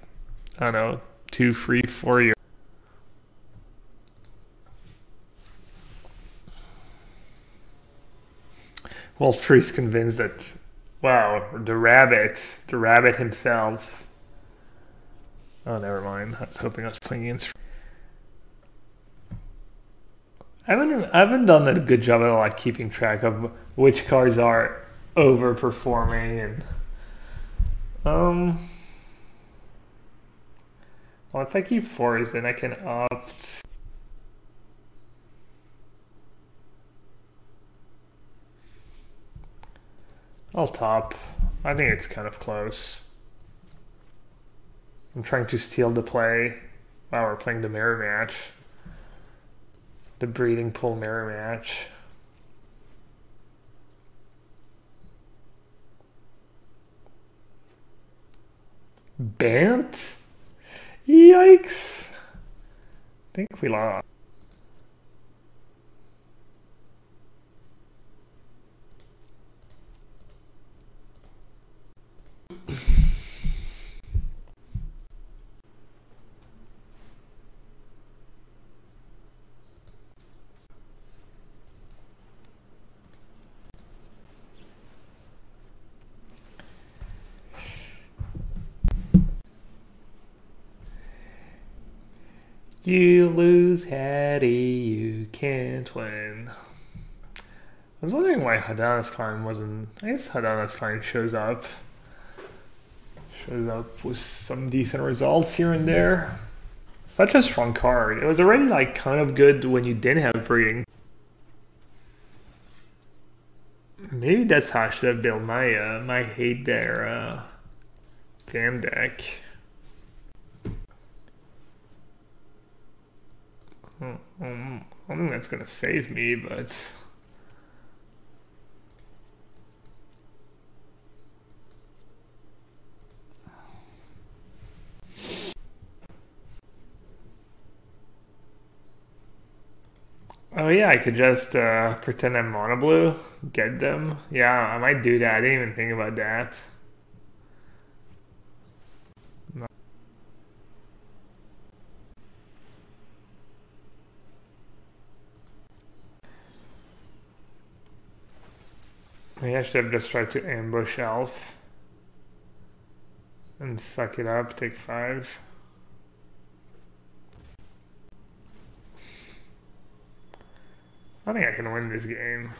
I don't know, 2, 3, 4 years? Wolf Tree's convinced that, wow, the rabbit himself. Oh, never mind. I was hoping I was playing against. I haven't done a good job at like keeping track of which cards are overperforming and well, if I keep 4s then I can opt. I'll top. I think it's kind of close. I'm trying to steal the play. Wow, we're playing the mirror match. The breeding pool mirror match. Bant? Yikes. I think we lost. You lose, Hattie, you can't win. I was wondering why Hadana's climb wasn't... I guess Hadana's climb shows up. Shows up with some decent results here and there. Such a strong card. It was already like kind of good when you didn't have breeding. Maybe that's how I should have built my my hate bear fan deck. I don't think that's gonna save me, but oh yeah, I could just pretend I'm mono blue, get them. Yeah, I might do that. I didn't even think about that. Maybe I should have just tried to ambush Elf and suck it up, take 5. I think I can win this game.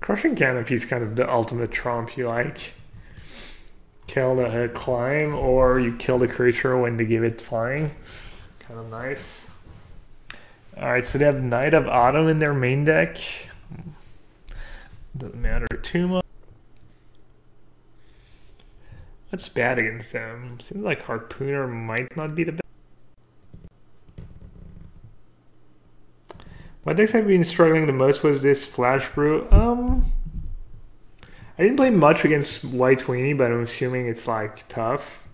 Crushing Canopy is kind of the ultimate trump. You like kill the climb, or you kill the creature when they give it flying. Kind of nice. Alright, so they have Knight of Autumn in their main deck. Doesn't matter too much. What's bad against them? Seems like Harpooner might not be the best. What decks I've been struggling the most was this Flash Brew. I didn't play much against White Weenie, but I'm assuming it's like tough.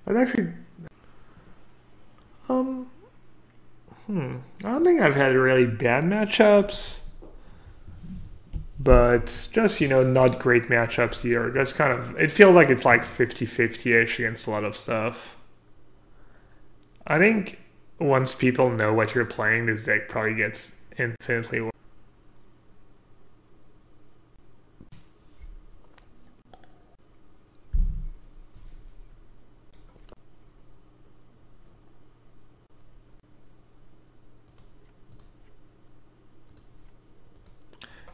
I've actually... I don't think I've had really bad matchups. But just, you know, not great matchups either. Just kind of... It feels like it's like 50-50-ish against a lot of stuff. I think once people know what you're playing, this deck probably gets infinitely worse.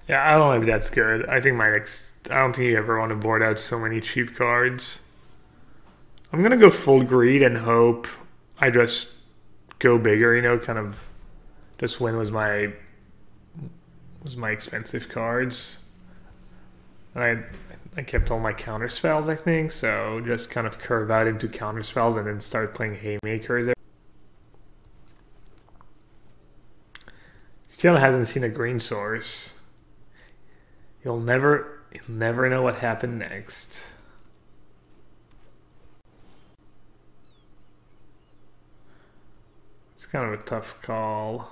Yeah, I don't know if that's good. I think I don't think you ever want to board out so many cheap cards. I'm gonna go full greed and hope I just go bigger, you know, kind of just win was my expensive cards. And I kept all my counter spells, I think, so just kind of curve out into counter spells and then start playing haymakers. Still hasn't seen a green source. You'll never know what happened next. It's kind of a tough call.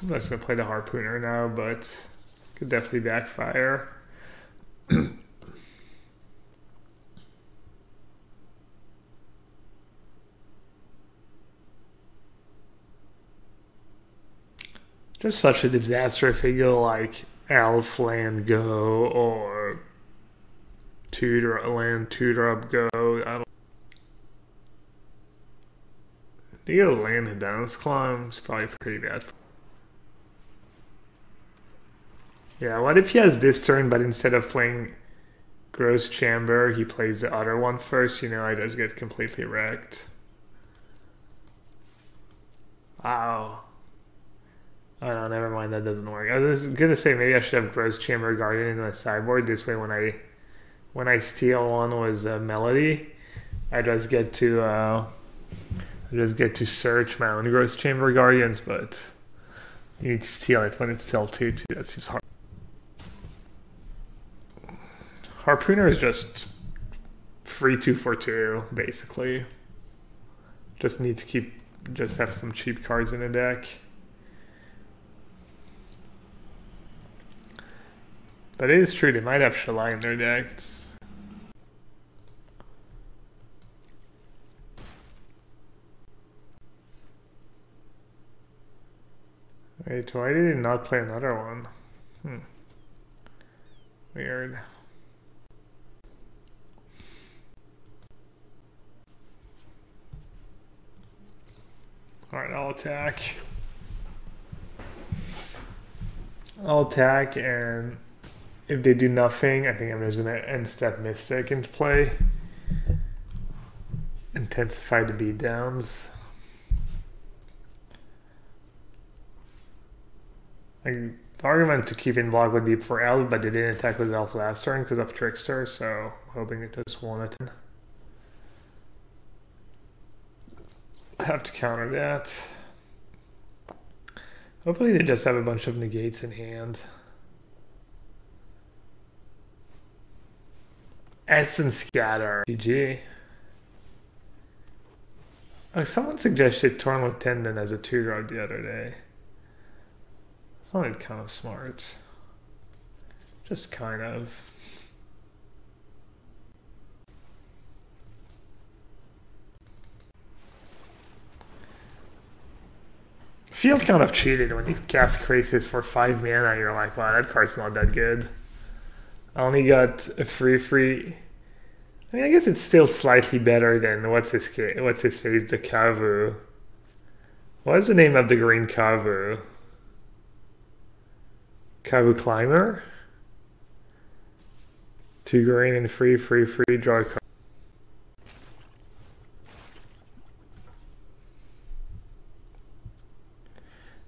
I'm just gonna play the Harpooner now, but could definitely backfire. Just such a disaster if you go like Elf Land Go or Tutor Land Tutor Up Go. I don't. Do you go Land Hadana's Climb? It's probably pretty bad. Yeah, what if he has this turn, but instead of playing Gross Chamber, he plays the other one first? You know, I just get completely wrecked. Wow. Oh no, never mind. That doesn't work. I was gonna say maybe I should have Gross Chamber Guardian in my sideboard. This way, when I steal one with a Melody, I just get to search my own Gross Chamber Guardians. But you need to steal it when it's still 2/2. That seems hard. Harpooner is just free 2 for 2, basically. Just need to just have some cheap cards in the deck. But it is true, they might have Shalai in their decks. Wait, why did he not play another one? Weird. Alright, I'll attack. And if they do nothing, I think I'm just gonna end step Mystic into play. Intensify the beatdowns. The argument to keep in block would be for Elf, but they didn't attack with Elf last turn because of Trickster, so I'm hoping it just won it. I have to counter that. Hopefully they just have a bunch of negates in hand. Essence Scatter. GG. Oh, someone suggested Torn Tendon as a 2-drop the other day. It's not kind of smart. Just kind of. Feels kind of cheated when you cast Crisis for 5 mana. You're like, wow, that card's not that good. I only got a free. I mean, I guess it's still slightly better than what's his face, the Kavu. What is the name of the green Kavu? Kavu Climber? 2 green and free, draw a card.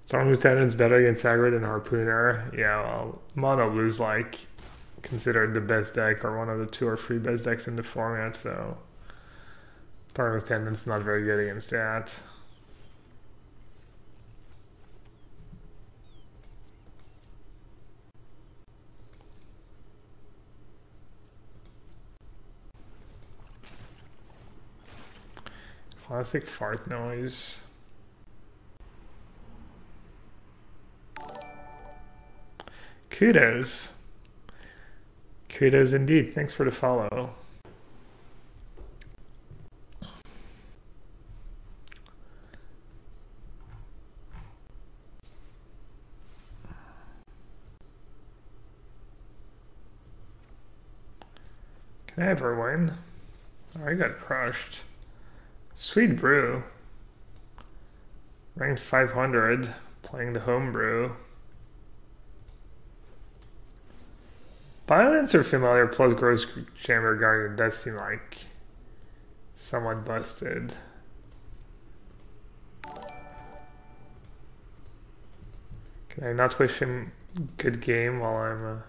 Storm Lieutenant's better against aggro than Harpooner. Yeah, well, Mono Blue's like considered the best deck or one of the 2 or 3 best decks in the format, so Storm Lieutenant's not very good against that. Classic fart noise. Kudos. Kudos indeed. Thanks for the follow. Can I ever win? Oh, I got crushed. Sweet brew. Ranked 500. Playing the homebrew. Violence or Familiar plus Gross Chamber Guardian does seem like somewhat busted. Can I not wish him good game while I'm...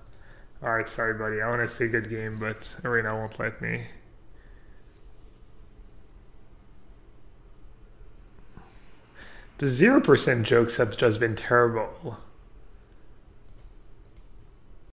Alright, sorry buddy, I want to say good game, but Arena won't let me. The 0% jokes have just been terrible.